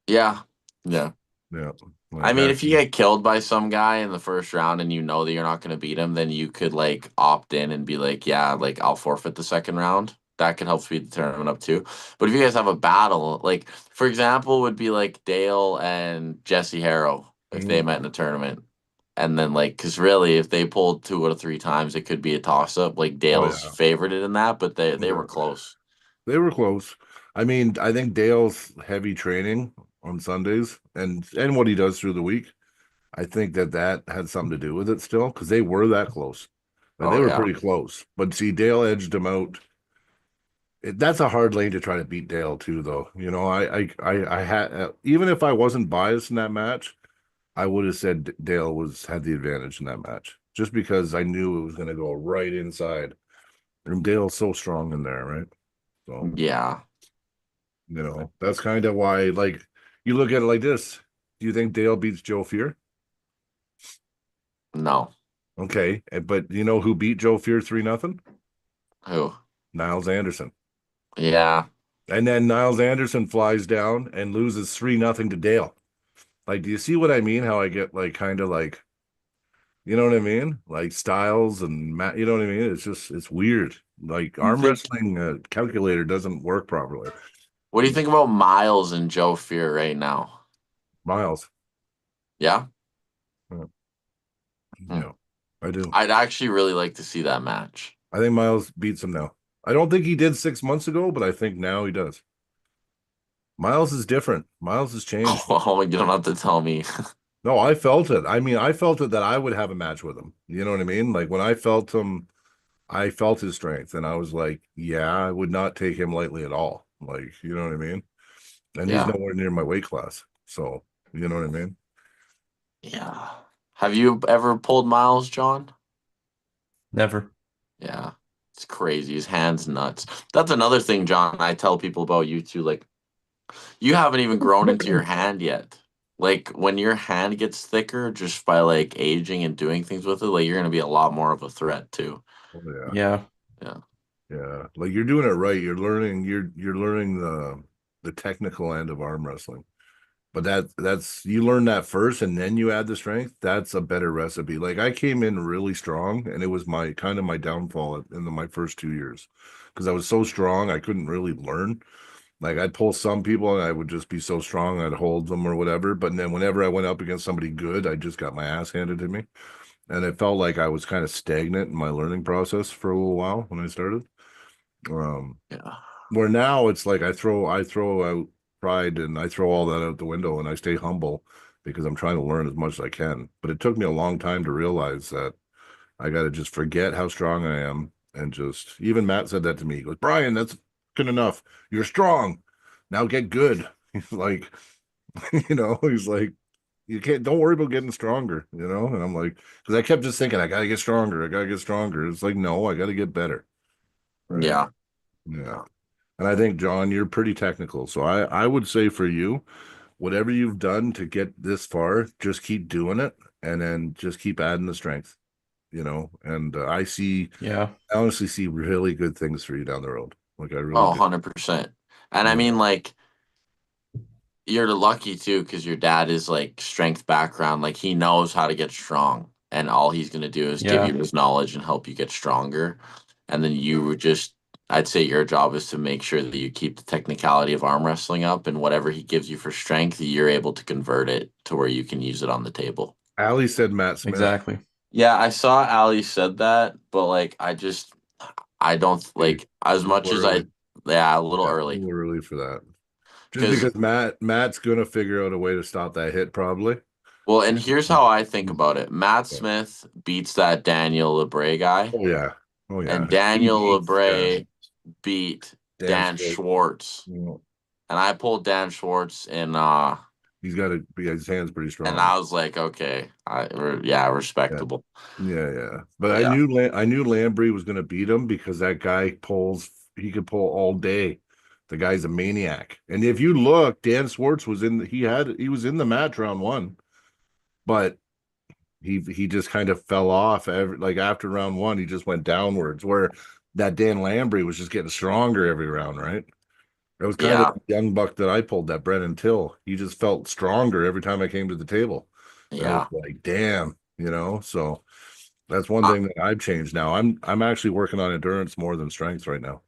Yeah. Yeah. Yeah. I Like mean, if you actually, get killed by some guy in the first round and you know that you're not going to beat him, then you could like opt in and be like, yeah, like I'll forfeit the second round. That could help speed the tournament up too. But if you guys have a battle, like for example, would be like Dale and Jesse Harrow if they mm, met in a tournament. And then like, because really, if they pulled 2 out of 3 times, it could be a toss up. Like oh Dale's yeah. favorited in that, but they were Yeah. close. They were close. I mean, I think Dale's heavy training on Sundays and what he does through the week, I think that had something to do with it still because they were that close. Like, they Oh were yeah. pretty close. But see, Dale edged him out. That's a hard lane to try to beat Dale too, though. You know, I had even if I wasn't biased in that match, I would have said Dale had the advantage in that match just because I knew it was going to go right inside. And Dale's so strong in there, right? So. Yeah. That's kind of why, like, you look at it like this. Do you think Dale beats Joe Fear? No. Okay, but you know who beat Joe Fear 3-0? Who? Niles Anderson. Yeah. And then Niles Anderson flies down and loses 3-0 to Dale. Like, do you see what I mean? How I get like kind of like, you know what I mean? Like styles and you know what I mean? It's weird. Like You arm think wrestling calculator doesn't work properly. What do you think about Miles and Joe Fear right now? Miles. Yeah? Yeah, Hmm. yeah, I do. I'd actually really like to see that match. I think Miles beats him now. I don't think he did 6 months ago, but I think now he does. Miles is different. Miles has changed. Oh, you don't have to tell me. No, I felt it. I mean, I felt it that I would have a match with him. You know what I mean? Like when I felt him, I felt his strength, and I was like, yeah, I would not take him lightly at all. Like, you know what I mean? And he's Yeah. nowhere near my weight class. So, you know what I mean? Yeah. Have you ever pulled miles, John? Never. Yeah. It's crazy. His hand's nuts. That's another thing, John, I tell people about you too. Like, you haven't even grown into your hand yet. Like, when your hand gets thicker just by like aging and doing things with it, like you're gonna be a lot more of a threat too. Oh, yeah. Yeah. Yeah. Yeah. Like you're doing it right. You're learning the technical end of arm wrestling. But that's you learn that first and then you add the strength. That's a better recipe. Like I came in really strong and it was my kind of my downfall in my first 2 years because I was so strong I couldn't really learn. Like I'd pull some people and I would just be so strong I'd hold them or whatever. But then whenever I went up against somebody good, I just got my ass handed to me. And it felt like I was kind of stagnant in my learning process for a little while when I started. Um, Yeah. where now it's like I throw out pride and I throw all that out the window and I stay humble because I'm trying to learn as much as I can. But it took me a long time to realize that I got to just forget how strong I am and just even Matt said that to me. He goes, Brian, that's good enough. You're strong. Now get good. He's like, he's like, you can't don't worry about getting stronger, And I'm like, because I kept just thinking, I gotta get stronger, I gotta get stronger. It's like, no, I gotta get better. Right. Yeah. Yeah. And I think, John, you're pretty technical. So I would say for you, whatever you've done to get this far, just keep doing it and then just keep adding the strength, And Yeah. I honestly see really good things for you down the road. Like I really Oh, do. 100%. And I Yeah. mean, like, you're lucky too, because your dad is like strength background. Like, he knows how to get strong, and all he's gonna do is give Yeah. you his knowledge and help you get stronger. And then you would just, I'd say your job is to make sure that you keep the technicality of arm wrestling up, and whatever he gives you for strength, you're able to convert it to where you can use it on the table. Ali said Matt Smith. Exactly. Yeah, I saw Ali said that, but like, I don't A like as much little as early. yeah, a little Yeah, a early little early for that. Just because because Matt's gonna figure out a way to stop that hit, probably. well, and here's how I think Mm, about it. Matt yeah. Smith beats that Daniel LeBray guy, Oh yeah. Oh and yeah. He Daniel beats LeBray beat Dan Dan Schwartz. Schwartz. You know, And I pulled Dan Schwartz he's got to be his hands pretty and strong. I was like, okay, yeah, Yeah. respectable. Yeah. But But yeah, I knew Lambry was gonna beat him because that guy he could pull all day. The guy's a maniac. And if you look, Dan Schwartz he was in the match round one, but he just kind of fell off like after round one, he just went downwards where that Dan Lambry was just getting stronger every round, right? It was kind of yeah, the young buck that I pulled, that Brennan Till. He just felt stronger every time I came to the table. And I was yeah. like, damn, So that's one Uh, thing that I've changed now. I'm actually working on endurance more than strength right now.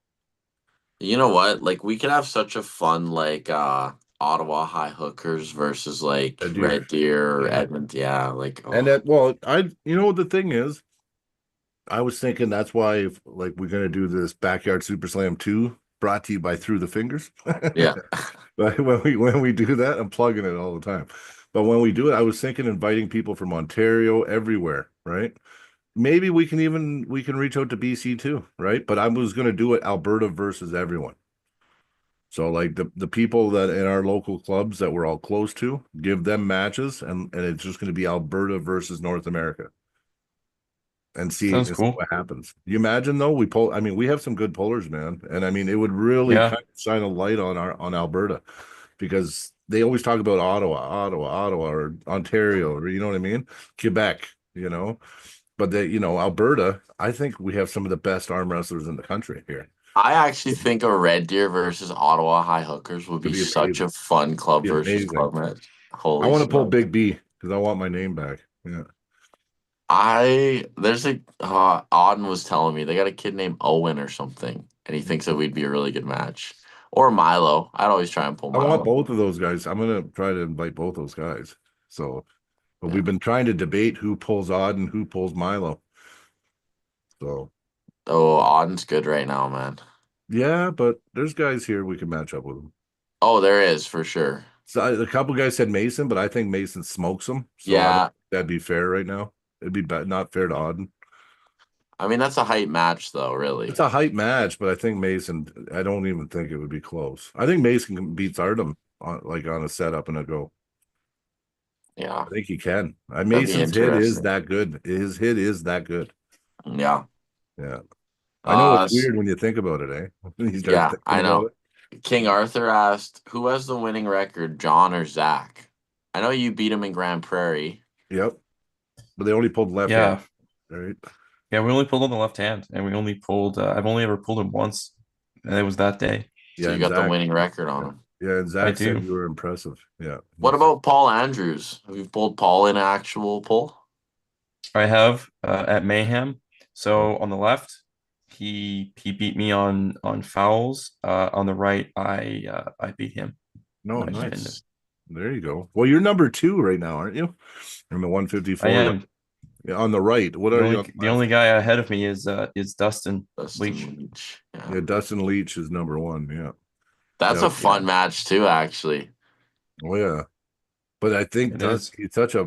you know what? Like, we could have such a fun like Ottawa High Hookers versus like A deer. Red Deer or Yeah. Edmonton. Yeah, like And oh that well, the thing is, I was thinking that's why if like we're gonna do this backyard super slam 2 brought to you by Through the Fingers. yeah. But when we do that, I'm plugging it all the time. But when we do it, I was thinking inviting people from Ontario, everywhere, right? Maybe we can reach out to BC too, right? But I was gonna do it Alberta versus everyone. So like the people that in our local clubs that we're all close to, give them matches and it's just gonna be Alberta versus North America Sounds and see cool. what happens. You imagine though, I mean, we have some good pullers, man. And I mean, it would really Yeah. kind of shine a light on Alberta because they always talk about Ottawa, or Ontario, or you know what I mean? Quebec, But Alberta, I think we have some of the best arm wrestlers in the country here. I actually think a Red Deer versus Ottawa High Hookers would It'd be be such a amazing. fun club It'd be versus amazing. club match. I Holy want to pull smokes. Big B because I want my name back. Yeah. There's a Auden was telling me they got a kid named Owen or something, and he thinks that we'd be a really good match. Or Milo. I'd always try and pull I want Milo. both of those guys. I'm gonna try to invite both those guys. So, but Yeah. we've been trying to debate who pulls Odd and who pulls Milo. So, Oh, Auden's good right now, man. yeah, but there's guys here we can match up with them. Oh, there is for sure. So a couple guys said Mason, but I think Mason smokes him. So I don't Yeah. think that'd be fair right now. It'd be not fair to Auden. I mean, that's a height match, though, It's really. a hype match, but I think Mason. I don't even think it would be close. I think Mason beats Artem on a setup and a go. Yeah, I think he can. that'd be Mason's hit is interesting. that good. His hit is that good. Yeah. Yeah. I know Uh, it's s- weird when you think about it, eh? When you start yeah, thinking I about know. it. King Arthur asked, "Who has the winning record, John or Zach?" I know you beat him in Grand Prairie. Yep. But they only pulled left hand, Yeah, right? yeah. We only pulled on the left hand, and we only pulled. I've only ever pulled him once, and it was that day. So Yeah, you and got the Zach. winning record on Yeah. him. Yeah, and I Zach said do. you were impressive. Yeah. What about Paul Andrews? Have you pulled Paul in an actual pull? I have at Mayhem. So on the left, he beat me on fouls. On the right, I beat him. No, I just ended. nice. There you go. Well, you're number 2 right now, aren't you? In the I 154. am. Yeah, on the right. What The are you only on the the only left? guy ahead of me is Dustin Dustin Leach. Leach. Yeah. Yeah, Dustin Leach is number 1. Yeah. That's Yeah. a fun match too, actually. Oh yeah. But I think It is.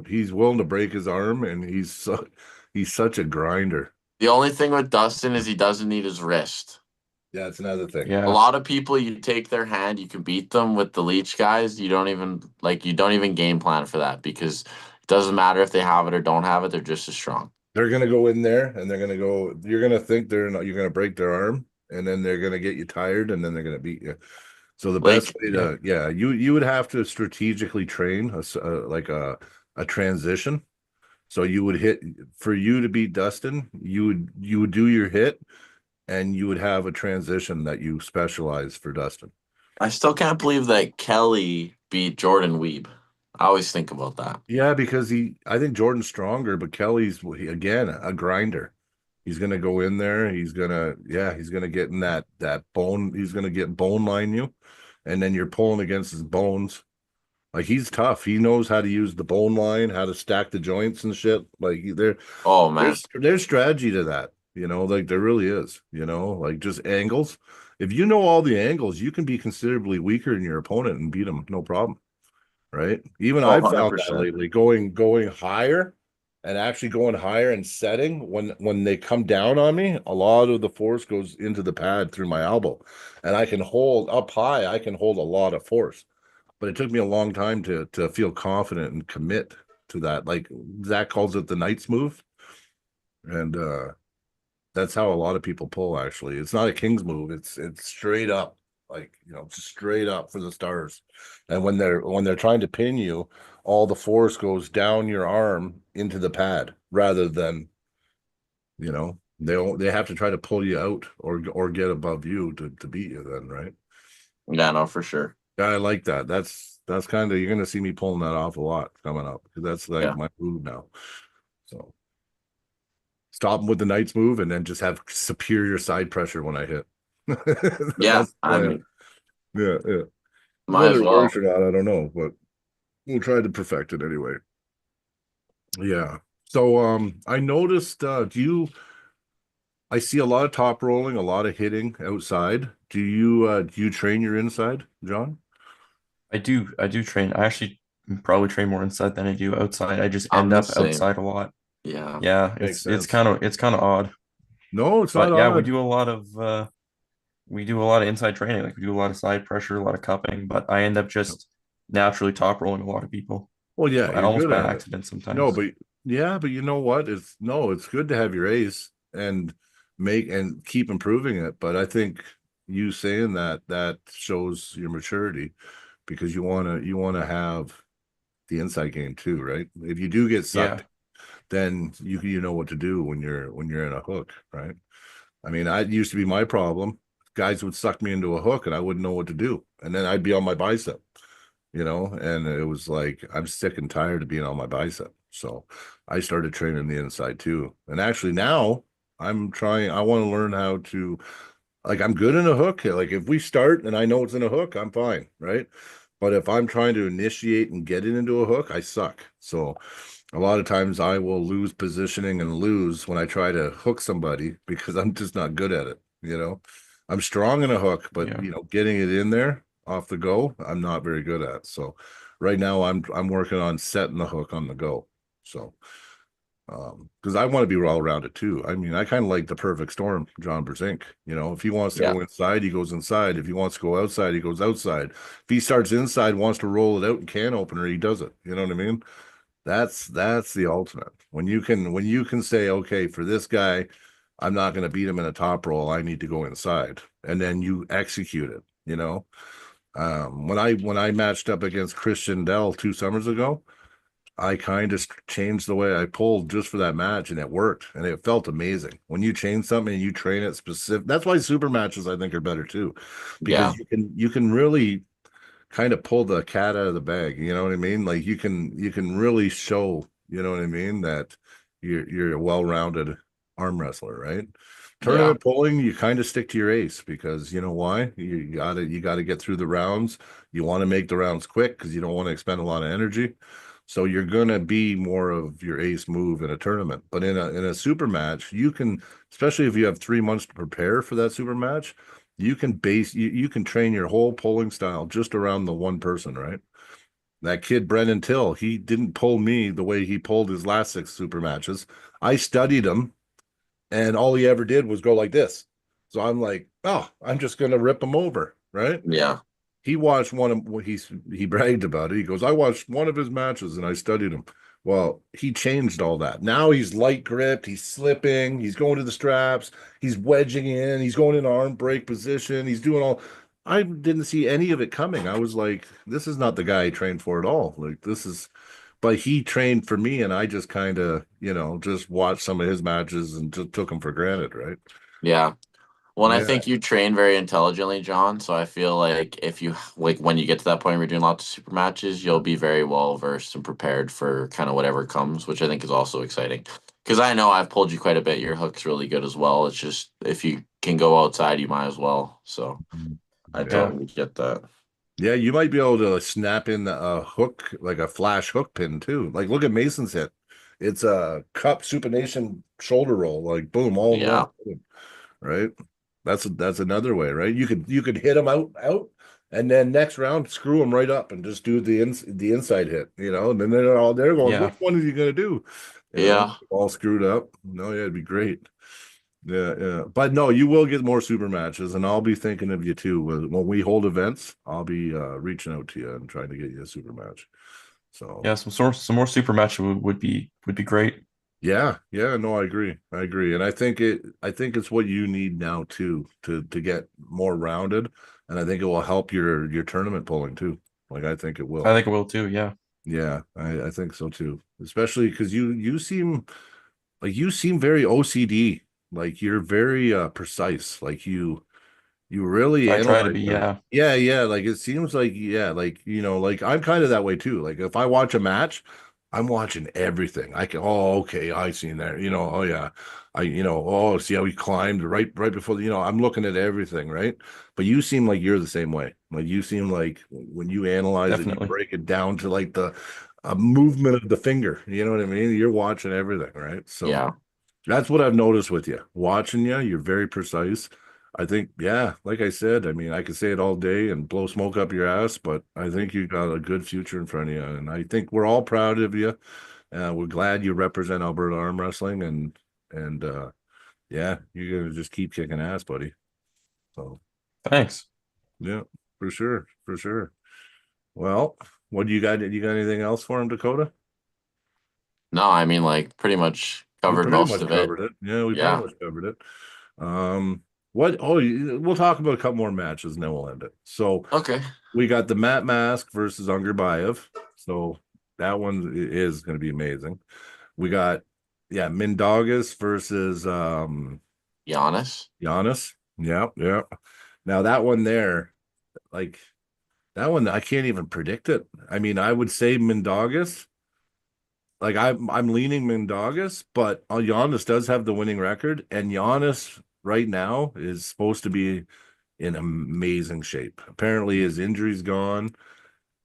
he's willing to break his arm, and he's such a grinder. The only thing with Dustin is he doesn't need his wrist. Yeah, it's another thing. A Yeah. lot of people, you take their hand, you can beat them. With the Leech guys, you don't even game plan for that because it doesn't matter if they have it or don't have it, they're just as strong. They're gonna go in there and they're gonna go, you're gonna think you're gonna break their arm, and then they're gonna get you tired, and then they're gonna beat you. So the best Like, way Yeah. to, yeah, you would have to strategically train like a transition. So you would hit, for you to beat Dustin, you would do your hit, and you would have a transition that you specialize for Dustin. I still can't believe that Kelly beat Jordan Weeb. I always think about that. Yeah, because I think Jordan's stronger, but Kelly's again a grinder. He's gonna go in there. He's gonna get in that bone. He's gonna get bone line you, and then you're pulling against his bones. Like, he's tough. He knows how to use the bone line, how to stack the joints and shit. Like, Oh man. there's strategy to that. Like there really is. Like just angles. If you know all the angles, you can be considerably weaker than your opponent and beat them, no problem. Right? Even Oh, I've found that 100%. lately, going higher and actually going higher and setting, when they come down on me, a lot of the force goes into the pad through my elbow, and I can hold up high. I can hold a lot of force, but it took me a long time to feel confident and commit to that. Like Zach calls it the Knights move, and that's how a lot of people pull. Actually, it's not a King's move. It's straight up, like, just straight up for the stars. And when they're trying to pin you, all the force goes down your arm into the pad, rather than, they have to try to pull you out or get above you to beat you. Then, right? Yeah, no, for sure. Yeah, I like that. That's kind of, you're gonna see me pulling that off a lot coming up, because that's like Yeah. my move now. So stop him with the Knights move, and then just have superior side pressure when I hit. Yeah, That's the I plan. mean, Yeah, yeah. might Whether as it well. works or not, I don't know, but we'll try to perfect it anyway. Yeah. So I noticed, I see a lot of top rolling, a lot of hitting outside. Do you train your inside, John? I do train. I actually probably train more inside than I do outside. I just I'm end the up same. outside a lot. Yeah. Yeah, Makes it's sense. kind of odd. No, it's not But yeah, odd. we do a lot of inside training. Like we do a lot of side pressure, a lot of cupping, but I end up just naturally top rolling a lot of people. Well, yeah, you're Almost good by at it. accident No, sometimes. but yeah, but you know what? It's good to have your ace and make and keep improving it. But I think you saying that shows your maturity, because you wanna have the inside game too, right? If you do get Yeah. sucked, then you know what to do when you're in a hook, right? I mean, I used to be my problem. Guys would suck me into a hook, and I wouldn't know what to do, and then I'd be on my bicep, and it was like, I'm sick and tired of being on my bicep. So I started training the inside too. And actually now I want to learn how to, like, I'm good in a hook. Like, if we start and I know it's in a hook, I'm fine, right? But if I'm trying to initiate and get it into a hook, I suck. So a lot of times I will lose positioning and lose when I try to hook somebody, because I'm just not good at it. I'm strong in a hook, but Yeah. getting it in there off the go, I'm not very good at. So right now I'm working on setting the hook on the go. So because I want to be well rounded too. I mean, I kind of like the perfect storm, John Brezink. If he wants to Yeah. go inside, he goes inside. If he wants to go outside, he goes outside. If he starts inside, wants to roll it out and can opener, he does it. You know what I mean? That's the ultimate. When you can say, okay, for this guy, I'm not going to beat him in a top roll. I need to go inside, and then you execute it. When I matched up against Christian Dell 2 summers ago, I kind of changed the way I pulled just for that match, and it worked, and it felt amazing. When you change something and you train it specific, that's why super matches I think are better too, Yeah. because you can really kind of pull the cat out of the bag. You know what I mean? Like you can really show, you know what I mean, that you're a well-rounded arm wrestler, right? Yeah. Tournament pulling, you kind of stick to your ace because you know why? You gotta get through the rounds. You want to make the rounds quick because you don't want to expend a lot of energy. So you're gonna be more of your ace move in a tournament. But in a super match, you can, especially if you have 3 months to prepare for that super match, you can train your whole pulling style just around the one person, right? That kid Brendan Till, he didn't pull me the way he pulled his last 6 super matches. I studied him, and all he ever did was go like this. So I'm like, oh, I'm just gonna rip him over, right? Yeah. He watched one of what he bragged about it. He goes, I watched one of his matches and I studied him. Well, he changed all that. Now he's light gripped, he's slipping, he's going to the straps, he's wedging in, he's going in arm break position, he's doing all. I didn't see any of it coming. I was like, this is not the guy I trained for at all. Like this is, but he trained for me, and I just kind of, just watched some of his matches and just took him for granted, right? Yeah. Well, and I Yeah. think you train very intelligently, John. So I feel like if you like when you get to that point where you're doing lots of super matches, you'll be very well versed and prepared for kind of whatever comes, which I think is also exciting. Because I know I've pulled you quite a bit. Your hook's really good as well. It's just if you can go outside, you might as well. So I Yeah. Yeah. totally get that. Yeah, you might be able to snap in a hook, like a flash hook pin too. Like look at Mason's hit. It's a cup supination shoulder roll, like boom, all in one, Yeah. right? That's another way, right? You could hit him out, and then next round screw him right up and just do the inside hit, and then they're all there going, Yeah. which one is he gonna do? Yeah. All screwed up. No, yeah, it'd be great. Yeah, yeah. But no, you will get more super matches, and I'll be thinking of you too. When we hold events, I'll be reaching out to you and trying to get you a super match. So Yeah. Some more super match would be great. yeah, yeah, no, I agree. I agree. And I think it's what you need now too to get more rounded. And I think it will help your tournament pulling too. Like I think it I will. think it will too. Yeah. Yeah, I think so too. Especially because you seem very OCD. Like you're very precise. Like you really I try to analyze be. every. Yeah. Yeah, yeah. Like it seems like, yeah, like like I'm kind of that way too. Like if I watch a match, I'm watching everything. Oh, okay, I seen that. Oh yeah. Oh, see how he climbed right before I'm looking at everything, right? But you seem like you're the same way. Like you seem like when you analyze it, you Definitely. break it down to like the a movement of the finger. You know what I mean? You're watching everything, right? So Yeah. that's what I've noticed with you. Watching you, you're very precise. I think, yeah, like I said, I mean, I could say it all day and blow smoke up your ass, but I think you got a good future in front of you. And I think we're all proud of you. We're glad you represent Alberta arm wrestling, and yeah, you're gonna just keep kicking ass, buddy. So Thanks. yeah, for sure, for sure. Well, what do you got? You got anything else for him, Dakota? No, I mean like pretty much We covered pretty most much of it. covered it. Yeah, we pretty Yeah. much covered it. What? Oh, we'll talk about a couple more matches and then we'll end it. So Okay. we got the Matt Mask versus Ungerbayev. So that one is going to be amazing. We got, yeah, Mindaugas versus Giannis. Giannis. Yeah, yeah. Now that one there, like that one, I can't even predict it. I mean, I would say Mindaugas. Like I'm leaning Mindaugas, but Giannis does have the winning record, and Giannis right now is supposed to be in amazing shape. Apparently his injury's gone.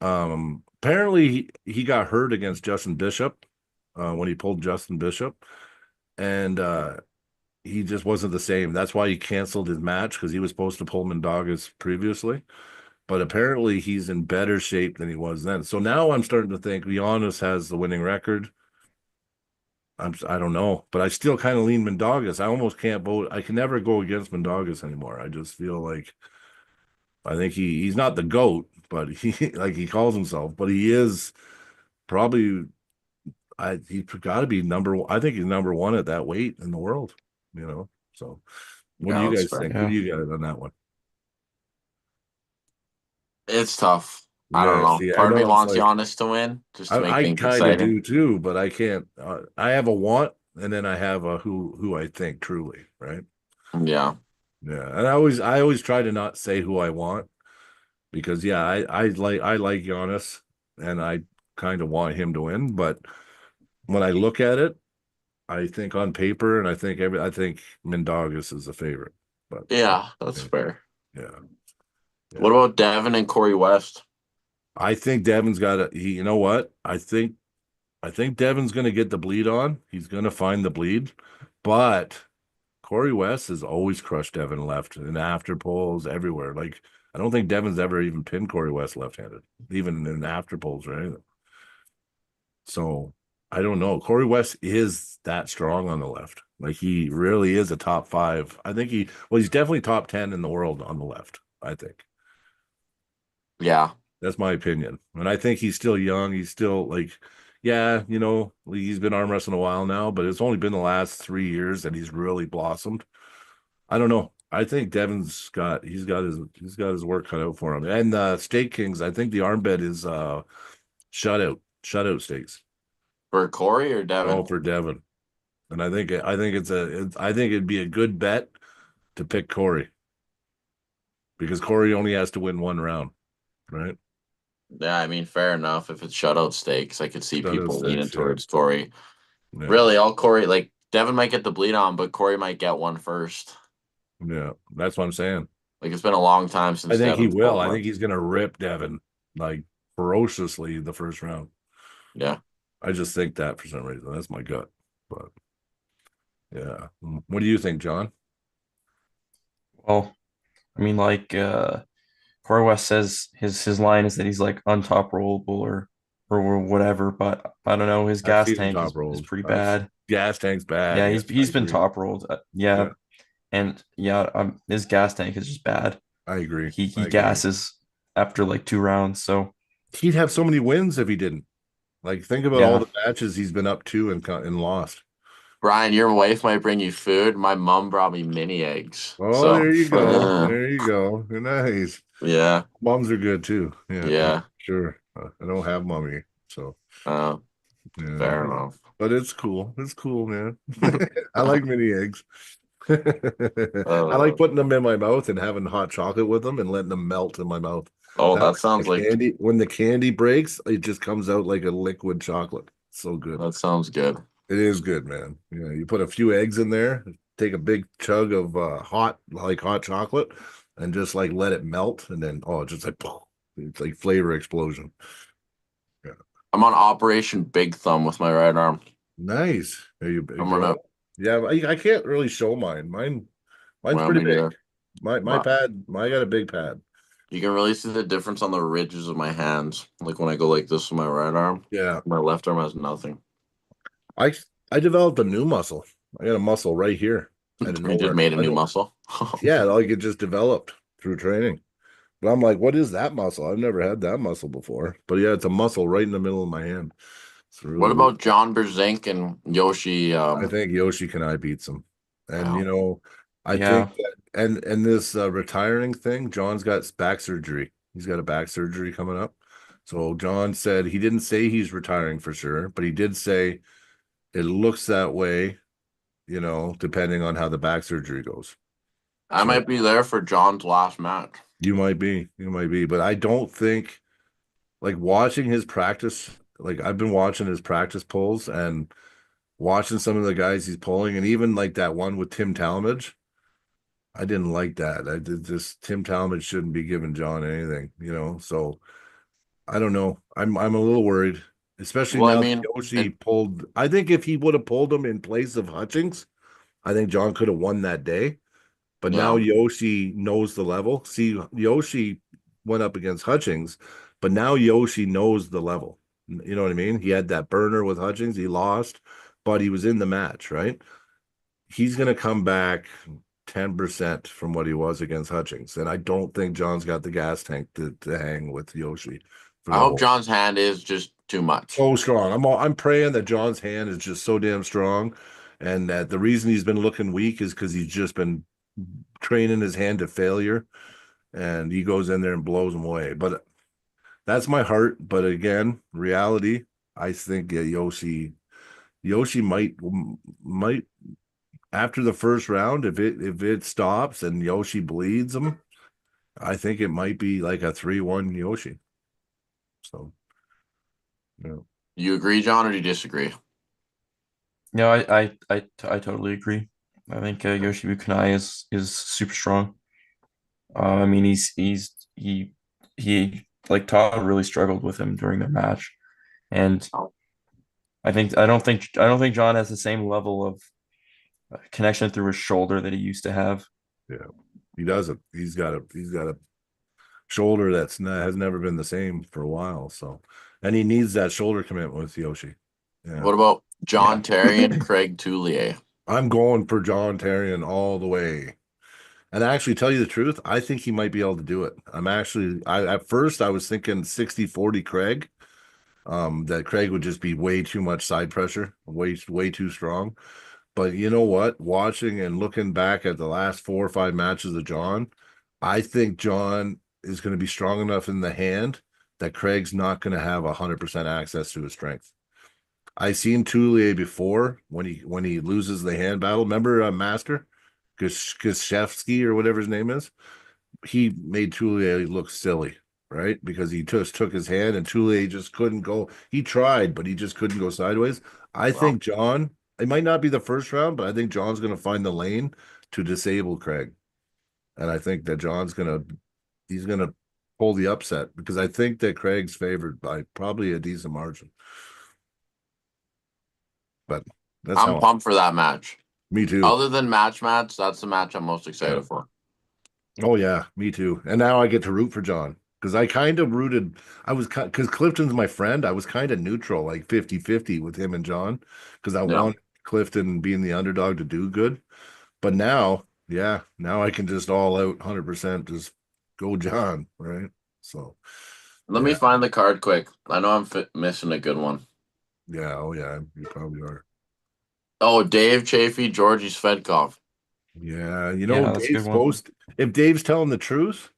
Apparently he got hurt against Justin Bishop when he pulled Justin Bishop, and he just wasn't the same. That's why he canceled his match because he was supposed to pull Mindaugas previously. But apparently he's in better shape than he was then. So now I'm starting to think Giannis has the winning record. I don't know, but I still kind of lean Mindaugas. I almost can't vote. I can never go against Mindaugas anymore. I just feel like I think he's not the GOAT, but he like he calls himself, but he is probably he's got to be number one. I think he's number one at that weight in the world. So what do Yeah, you that's guys fair. think? Yeah. Who do you got on that one? It's tough. I don't Yeah, know. see, I Part of me know it's wants like Giannis to win just to make I things kind of exciting. do too, but I can't. I have a want, and then I have a who I think truly, right? Yeah. Yeah, and I always try to not say who I want because yeah, I like Giannis, and I kind of want him to win, but when I look at it, I think on paper, and I think Mindaugas is the favorite, but Yeah, that's fair. yeah, What yeah. about Devin and Corey West? I think Devin's got a. You know what? I think Devin's going to get the bleed on. He's going to find the bleed, but Corey West has always crushed Devin left in after pulls everywhere. Like I don't think Devin's ever even pinned Corey West left-handed, even in after pulls or anything. So I don't know. Corey West is that strong on the left. Like he really is a top five. I think he's definitely top 10 in the world on the left. I think Yeah. that's my opinion. And I think he's still young. He's still like, yeah, he's been arm wrestling a while now, but it's only been the last 3 years that he's really blossomed. I don't know. I think he's got his work cut out for him. And State Kings, I think the arm bet is shutout stakes. For Corey or Devin? Oh, for Devin. And I think it'd be a good bet to pick Corey because Corey only has to win one round, right? Yeah, I mean, fair enough. If it's shutout stakes, I could see Shutout people leaning stakes, yeah. towards Corey. Yeah. Really, all Corey, like Devin might get the bleed on, but Corey might get one first. Yeah, that's what I'm saying. Like it's been a long time since I think he Devin's will. pulled I one. think he's gonna rip Devin like ferociously the first round. Yeah. I just think that for some reason. That's my gut. But yeah. What do you think, John? Well, I mean, like Corey West says his line is that he's like untop rollable or whatever, but I don't know. His I've gas seen him tank top is rolled. pretty bad. Gas tank's bad. Yeah, Yes, I he's been agree. top rolled. Yeah, Yeah, and yeah, his gas tank is just bad. I agree. I He agree. gasses after like 2 rounds. So He'd have so many wins if he didn't. Like, think about all yeah, the matches he's been up to and lost. Brian, your wife might bring you food. My mom brought me mini eggs. Oh, So there you go. There you go. Nice. yeah. Moms are good too. Yeah, Yeah. sure. I don't have mommy, so Uh, yeah. fair enough. But it's cool. It's cool, man. I like mini eggs. I like putting them in my mouth and having hot chocolate with them and letting them melt in my mouth. Oh, That that sounds like candy, when the candy breaks, it just comes out like a liquid chocolate. So good. that sounds good. It is good, man. Yeah, you put a few eggs in there, take a big chug of hot chocolate, and just like let it melt, and then just like it's like flavor explosion. Yeah, I'm on Operation Big Thumb with my right arm. nice. Are you big? I'm gonna Yeah, I can't really show mine. Mine's well, pretty me big. neither. My pad, I got a big pad. You can really see the difference on the ridges of my hands. Like when I go like this with my right arm, Yeah, my left arm has nothing. I I developed a new muscle. I got a muscle right here. I didn't know You just where. made a I new don't. muscle. Yeah, like it just developed through training. But I'm like, what is that muscle? I've never had that muscle before. But yeah, it's a muscle right in the middle of my hand. It's really What weird. about John Berzink and Yoshi? I think Yoshi Kanai beats him. And Wow. I yeah. think that and this retiring thing, John's got back surgery. He's got a back surgery coming up. So John said he didn't say he's retiring for sure, but he did say it looks that way, depending on how the back surgery goes. I So might be there for John's last match. you might be, but I don't think like watching his practice, like I've been watching his practice pulls and watching some of the guys he's pulling, and even like that one with Tim Talmadge, I didn't like that. I did this. Tim Talmadge shouldn't be giving John anything. So I don't know. I'm a little worried, especially Well, I now that mean, Yoshi pulled. I think if he would have pulled him in place of Hutchings, I think John could have won that day. But now yeah. Yoshi knows the level. See, Yoshi went up against Hutchings, but now Yoshi knows the level. You know what I mean? He had that burner with Hutchings. He lost, but he was in the match, right? He's going to come back 10% from what he was against Hutchings. And I don't think John's got the gas tank to hang with Yoshi for I the hope whole. John's hand is just too much. So strong. I'm praying that John's hand is just so damn strong, and that the reason he's been looking weak is because he's just been training his hand to failure, and he goes in there and blows him away. But that's my heart. But again, reality, I think Yoshi might after the first round, if it stops and Yoshi bleeds him, I think it might be like a 3-1 Yoshi. So, yeah. You agree, John, or do you disagree? No, I totally agree. I think Yoshi Bukanai is super strong. I mean, he like Todd really struggled with him during their match, and I don't think John has the same level of connection through his shoulder that he used to have. Yeah, he doesn't. He's got a shoulder has never been the same for a while. So, and he needs that shoulder commitment with Yoshi. Yeah. What about John Terry and Craig Toulier? I'm going for John Terrian all the way. And I actually tell you the truth, I think he might be able to do it. At first I was thinking 60-40 Craig. That Craig would just be way too much side pressure, way too strong. But you know what? Watching and looking back at the last 4 or 5 matches of John, I think John is going to be strong enough in the hand that Craig's not going to have 100% access to his strength. I seen Toulier before when he loses the hand battle. Remember Master Gashevsky or whatever his name is? He made Toulier look silly, right? Because he just took his hand and Toulier just couldn't go. He tried, but he just couldn't go sideways. I think John, it might not be the first round, but I think John's going to find the lane to disable Craig. And I think that he's going to pull the upset because I think that Craig's favored by probably a decent margin. But I'm pumped for that match. Me too. Other than match, that's the match I'm most excited for. Oh yeah, me too. And now I get to root for John because I kind of rooted. Because Clifton's my friend. I was kind of neutral, like 50-50 with him and John because I want Clifton being the underdog to do good. But now, now I can just all out 100% just go John, right? So let me find the card quick. I know I'm missing a good one. Yeah, oh yeah, you probably are. Oh, Dave Chafee, Georgie Svedkov. Yeah, if Dave's telling the truth,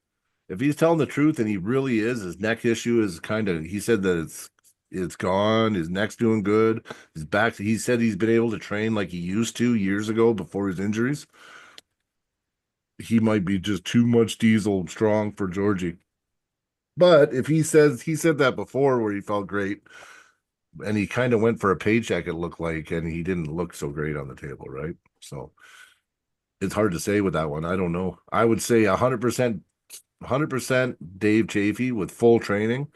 if he's telling the truth and he really is, his neck issue is he said that it's gone, his neck's doing good, his back, he said he's been able to train like he used to years ago before his injuries. He might be just too much diesel strong for Georgie. But if he said that before where he felt great, and he kind of went for a paycheck, it looked like, and he didn't look so great on the table, right? So it's hard to say with that one. I don't know. I would say 100% Dave Chafee with full training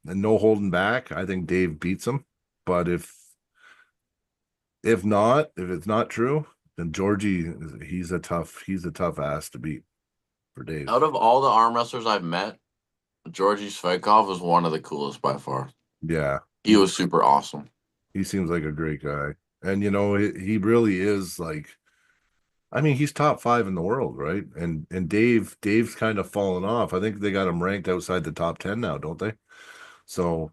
and no holding back. I think Dave beats him. But if it's not true, then Georgie, he's a tough ass to beat for Dave. Out of all the arm wrestlers I've met, Georgie Svedkov was one of the coolest by far. Yeah. He was super awesome. He seems like a great guy. And, he really is like, I mean, he's top 5 in the world, right? And Dave's kind of fallen off. I think they got him ranked outside the top 10 now, don't they? So,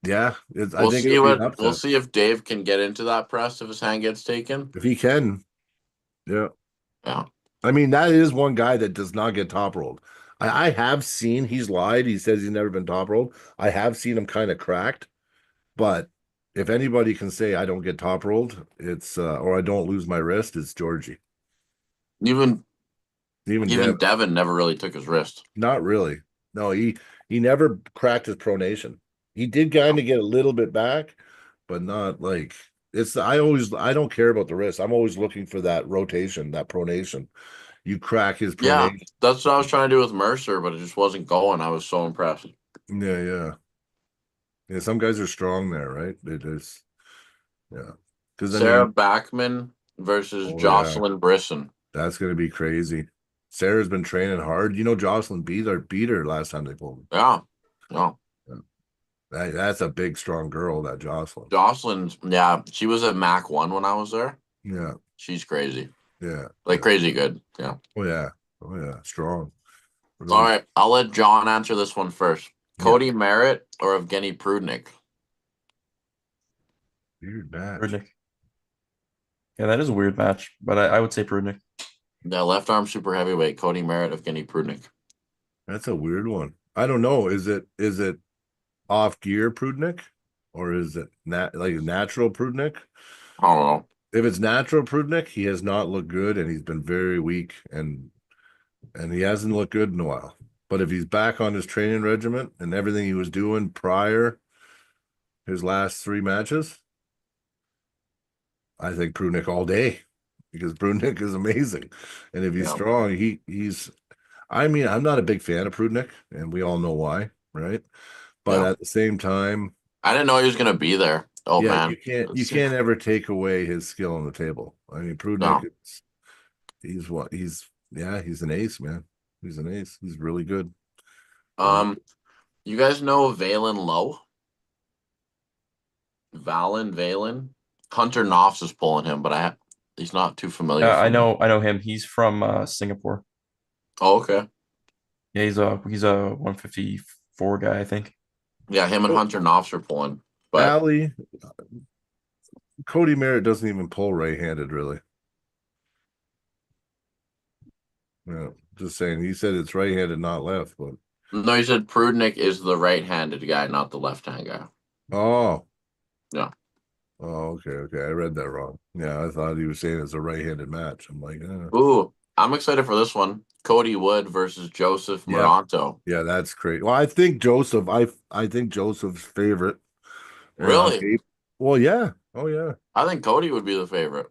yeah. We'll see if Dave can get into that press if his hand gets taken. If he can. Yeah. Yeah. I mean, that is one guy that does not get top rolled. I have seen he's lied. He says he's never been top rolled. I have seen him kind of cracked, but if anybody can say I don't get top rolled, it's or I don't lose my wrist, it's Georgie. Even Devin never really took his wrist. Not really. No, he never cracked his pronation. He did kind of get a little bit back, but not like I don't care about the wrist. I'm always looking for that rotation, that pronation. You crack his pronation. Yeah, that's what I was trying to do with Mercer, but it just wasn't going. I was so impressed. Yeah. Some guys are strong there, right? It is. Yeah. Sarah Backman versus Jocelyn Brisson. That's gonna be crazy. Sarah's been training hard. Jocelyn beat her last time they pulled. Yeah. That's a big, strong girl, that Jocelyn. She was at Mac 1 when I was there. Yeah. She's crazy. Yeah. Crazy good. Yeah. Oh yeah. Strong. Really. All right. I'll let John answer this one first. Cody Merritt or Evgeny Prudnik? Weird match. Prudnik. Yeah, that is a weird match, but I would say Prudnik. Yeah, left arm super heavyweight. Cody Merritt, Evgeny Prudnik. That's a weird one. I don't know. Is it off gear Prudnik, or is it like natural Prudnik? I don't know. If it's natural Prudnik, he has not looked good, and he's been very weak, and he hasn't looked good in a while. But if he's back on his training regimen and everything he was doing prior his last 3 matches, I think Prudnik all day, because Prudnik is amazing, and if he's strong, he's. I mean, I'm not a big fan of Prudnik, and we all know why, right? But at the same time, I didn't know he was gonna be there. Oh man, you can't ever take away his skill on the table. I mean, Prudnik he's an ace, man. He's an ace. He's really good. You guys know Valen Lowe? Valen? Hunter Knopf is pulling him, but he's not too familiar. I know him. He's from Singapore. Oh, okay. Yeah, he's a 154 guy, I think. Yeah, him and Hunter Knopf are pulling. But Cody Merritt doesn't even pull right-handed, really. Yeah, just saying. He said it's right-handed, not left, but no, he said Prudnik is the right-handed guy, not the left-hand guy. Oh. Yeah. Oh, okay. I read that wrong. Yeah, I thought he was saying it's a right-handed match. I'm like, Ooh, I'm excited for this one. Cody Wood versus Joseph Moranto. Yeah, that's great. Well, I think Joseph, I think Joseph's favorite. Really? Well, yeah. Oh, yeah. I think Cody would be the favorite.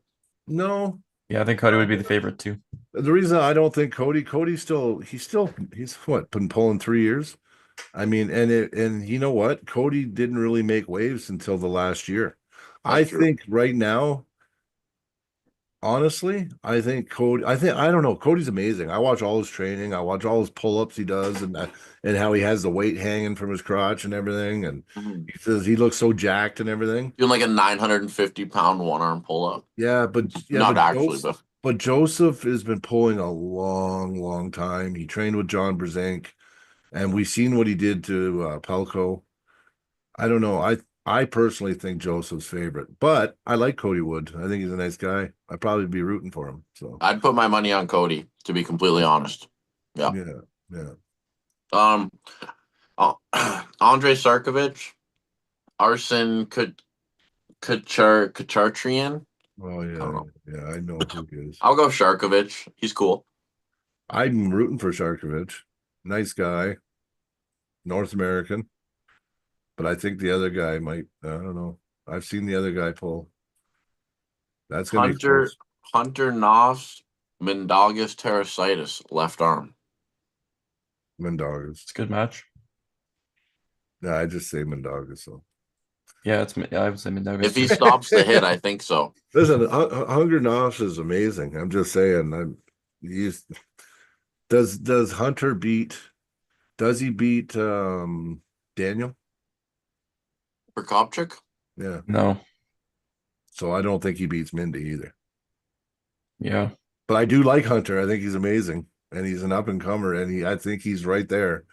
No. Yeah, I think Cody would be the favorite too. The reason I don't think he's what, been pulling 3 years? I mean, and you know what? Cody didn't really make waves until the last year. That's true. Think right now, honestly, I don't know. Cody's amazing. I watch all his training. I watch all his pull-ups he does, and how he has the weight hanging from his crotch and everything. And he says he looks so jacked and everything. Doing like a 950-pound one-arm pull-up. Yeah, but but Joseph has been pulling a long, long time. He trained with John Brzenk, and we've seen what he did to Pelko. I don't know. I personally think Joseph's favorite, but I like Cody Wood. I think he's a nice guy. I'd probably be rooting for him. So I'd put my money on Cody, to be completely honest. Yeah. Andre Sarkovic, Arsen Kachartrian. Oh yeah, I know who he is. I'll go Sarkovic. He's cool. I'm rooting for Sarkovic. Nice guy, North American. But I think the other guy might. I don't know. I've seen the other guy pull. That's gonna be close. Hunter Knopf, Mindaugas Terasitis, left arm. Mindaugas. It's a good match. Yeah, I just say Mindaugas. So yeah, I would say Mindaugas. If he stops the hit, I think so. Listen, Hunter Knopf is amazing. I'm just saying. Does Hunter beat? Does he beat Daniel? Prokopchuk? Yeah. No. So I don't think he beats Mindy either. Yeah. But I do like Hunter. I think he's amazing. And he's an up-and-comer, and I think he's right there.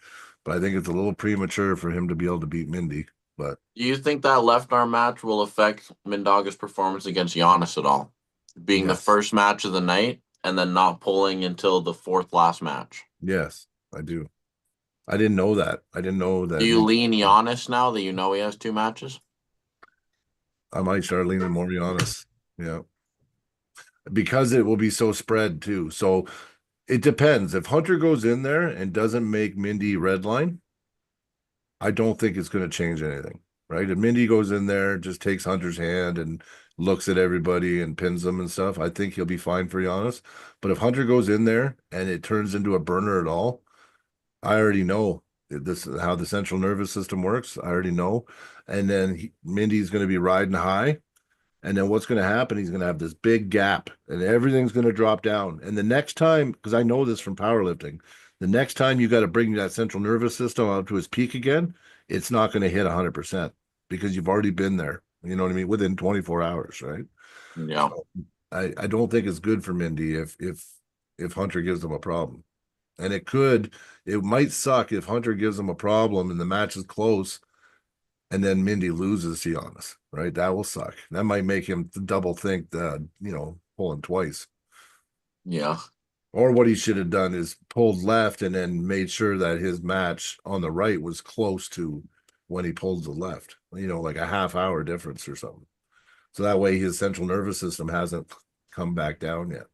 But I think it's a little premature for him to be able to beat Mindy. But do you think that left arm match will affect Mindaugas' performance against Giannis at all? Being the first match of the night and then not pulling until the fourth last match? Yes, I do. I didn't know that. Do you lean Giannis now that you know he has 2 matches? I might start leaning more Giannis. Yeah. Because it will be so spread too. So it depends. If Hunter goes in there and doesn't make Mindy redline, I don't think it's going to change anything, right? If Mindy goes in there, just takes Hunter's hand and looks at everybody and pins them and stuff, I think he'll be fine for Giannis. But if Hunter goes in there and it turns into a burner at all, I already know this is how the central nervous system works. I already know. And then Mindy's going to be riding high. And then what's going to happen? He's going to have this big gap and everything's going to drop down. And the next time, because I know this from powerlifting, the next time you got to bring that central nervous system up to its peak again, it's not going to hit 100% because you've already been there. You know what I mean? Within 24 hours, right? Yeah. So I don't think it's good for Mindy if Hunter gives him a problem. And it might suck if Hunter gives him a problem and the match is close and then Mindy loses to Giannis, right? That will suck. That might make him double think that, pulling twice. Yeah. Or what he should have done is pulled left and then made sure that his match on the right was close to when he pulls the left, like a half-hour difference or something. So that way his central nervous system hasn't come back down yet.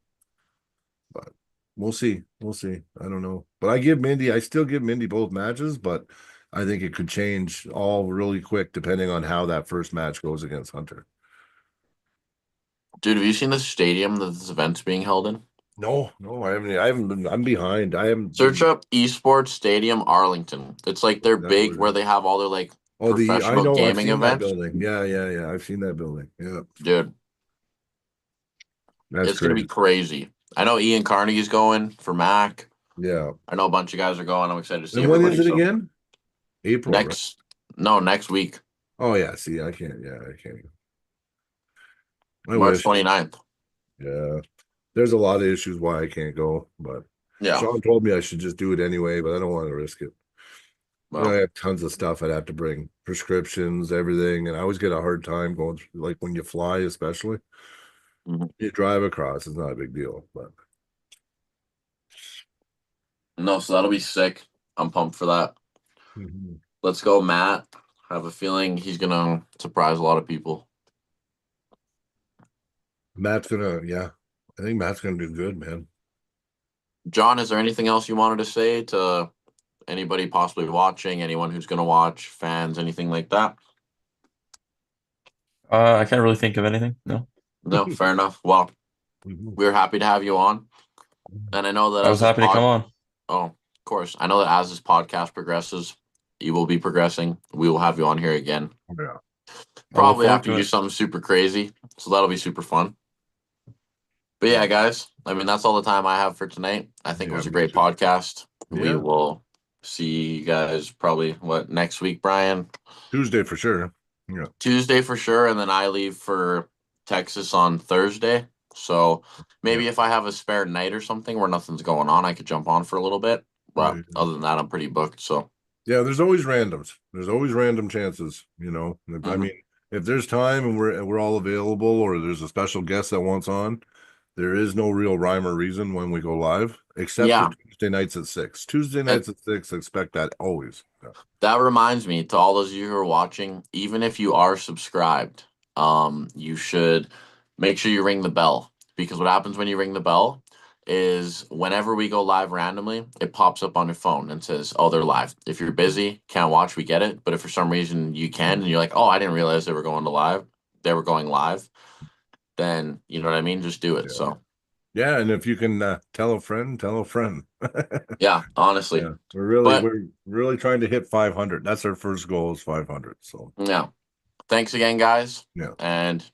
But we'll see. We'll see. I don't know. But I still give Mindy both matches, but I think it could change all really quick depending on how that first match goes against Hunter. Dude, have you seen the stadium that this event's being held in? No, I haven't been. I'm behind. I haven't. Search up Esports Stadium Arlington. It's like they're That's big what it where is. they have all their like I professional know. I've gaming seen that events. building. Yeah. I've seen that building. Yeah, Dude, that's it's gonna be crazy. crazy. I know Ian Carnegie's going for Mac. Yeah. I know a bunch of guys are going. I'm excited to see And when everybody. is it So again? April, right? next week, Oh yeah. See, I can't. Yeah, I can't. I March wish. 29th. Yeah. There's a lot of issues why I can't go, but Yeah. Sean told me I should just do it anyway, but I don't want to risk it. Well, I have tons of stuff I'd have to bring, prescriptions, everything, and I always get a hard time going through, like when you fly, especially. Mhm. You drive across, it's not a big deal, but no, so that'll be sick. I'm pumped for that. Let's go, Matt. I have a feeling he's gonna surprise a lot of people. I think Matt's gonna do good, man. John, is there anything else you wanted to say to anybody possibly watching, anyone who's gonna watch, fans, anything like that? I can't really think of anything. No. No, fair enough. Well, we're happy to have you on. And I know that I was happy to come on. Oh, of course. I know that as this podcast progresses, you will be progressing. We will have you on here again. Yeah. Probably forward after to you do it. something super crazy. So that'll be super fun. But yeah, guys, I mean, that's all the time I have for tonight. I think it Yeah, was a me great too. podcast. We Yeah. will see you guys probably next week, Brian? Tuesday for sure. Yeah. Tuesday for sure. And then I leave for Texas on Thursday. So maybe if I have a spare night or something where nothing's going on, I could jump on for a little bit. But Right. other than that, I'm pretty booked. So Yeah, there's always randoms. There's always random chances, I Mhm. mean, if there's time and we're all available or there's a special guest that wants on, there is no real rhyme or reason when we go live, except Yeah. for Tuesday nights at 6. Tuesday nights at 6, expect that always. Yeah. that reminds me to all those of you who are watching, even if you are subscribed, you should make sure you ring the bell, because what happens when you ring the bell is whenever we go live randomly, it pops up on your phone and says, "Oh, they're live." If you're busy, can't watch, we get it. But if for some reason you can and you're like, "Oh, I didn't realize they were going live," then you know what I mean? Just do it. Yeah. So Yeah, and if you can tell a friend, tell a friend. yeah, honestly. Yeah, But- we're really trying to hit 500. That's our first goal, is 500. So Yeah. Thanks again, guys. Yeah. And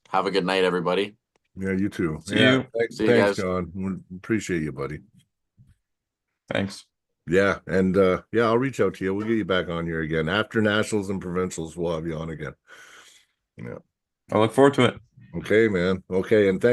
have a good night, everybody. yeah, you too. See you. Thanks, See you guys. John. We appreciate you, buddy. Thanks. Yeah, and I'll reach out to you. We'll get you back on here again after nationals and provincials. We'll have you on again. Yeah. I look forward to it. Okay, man. Okay, and thanks.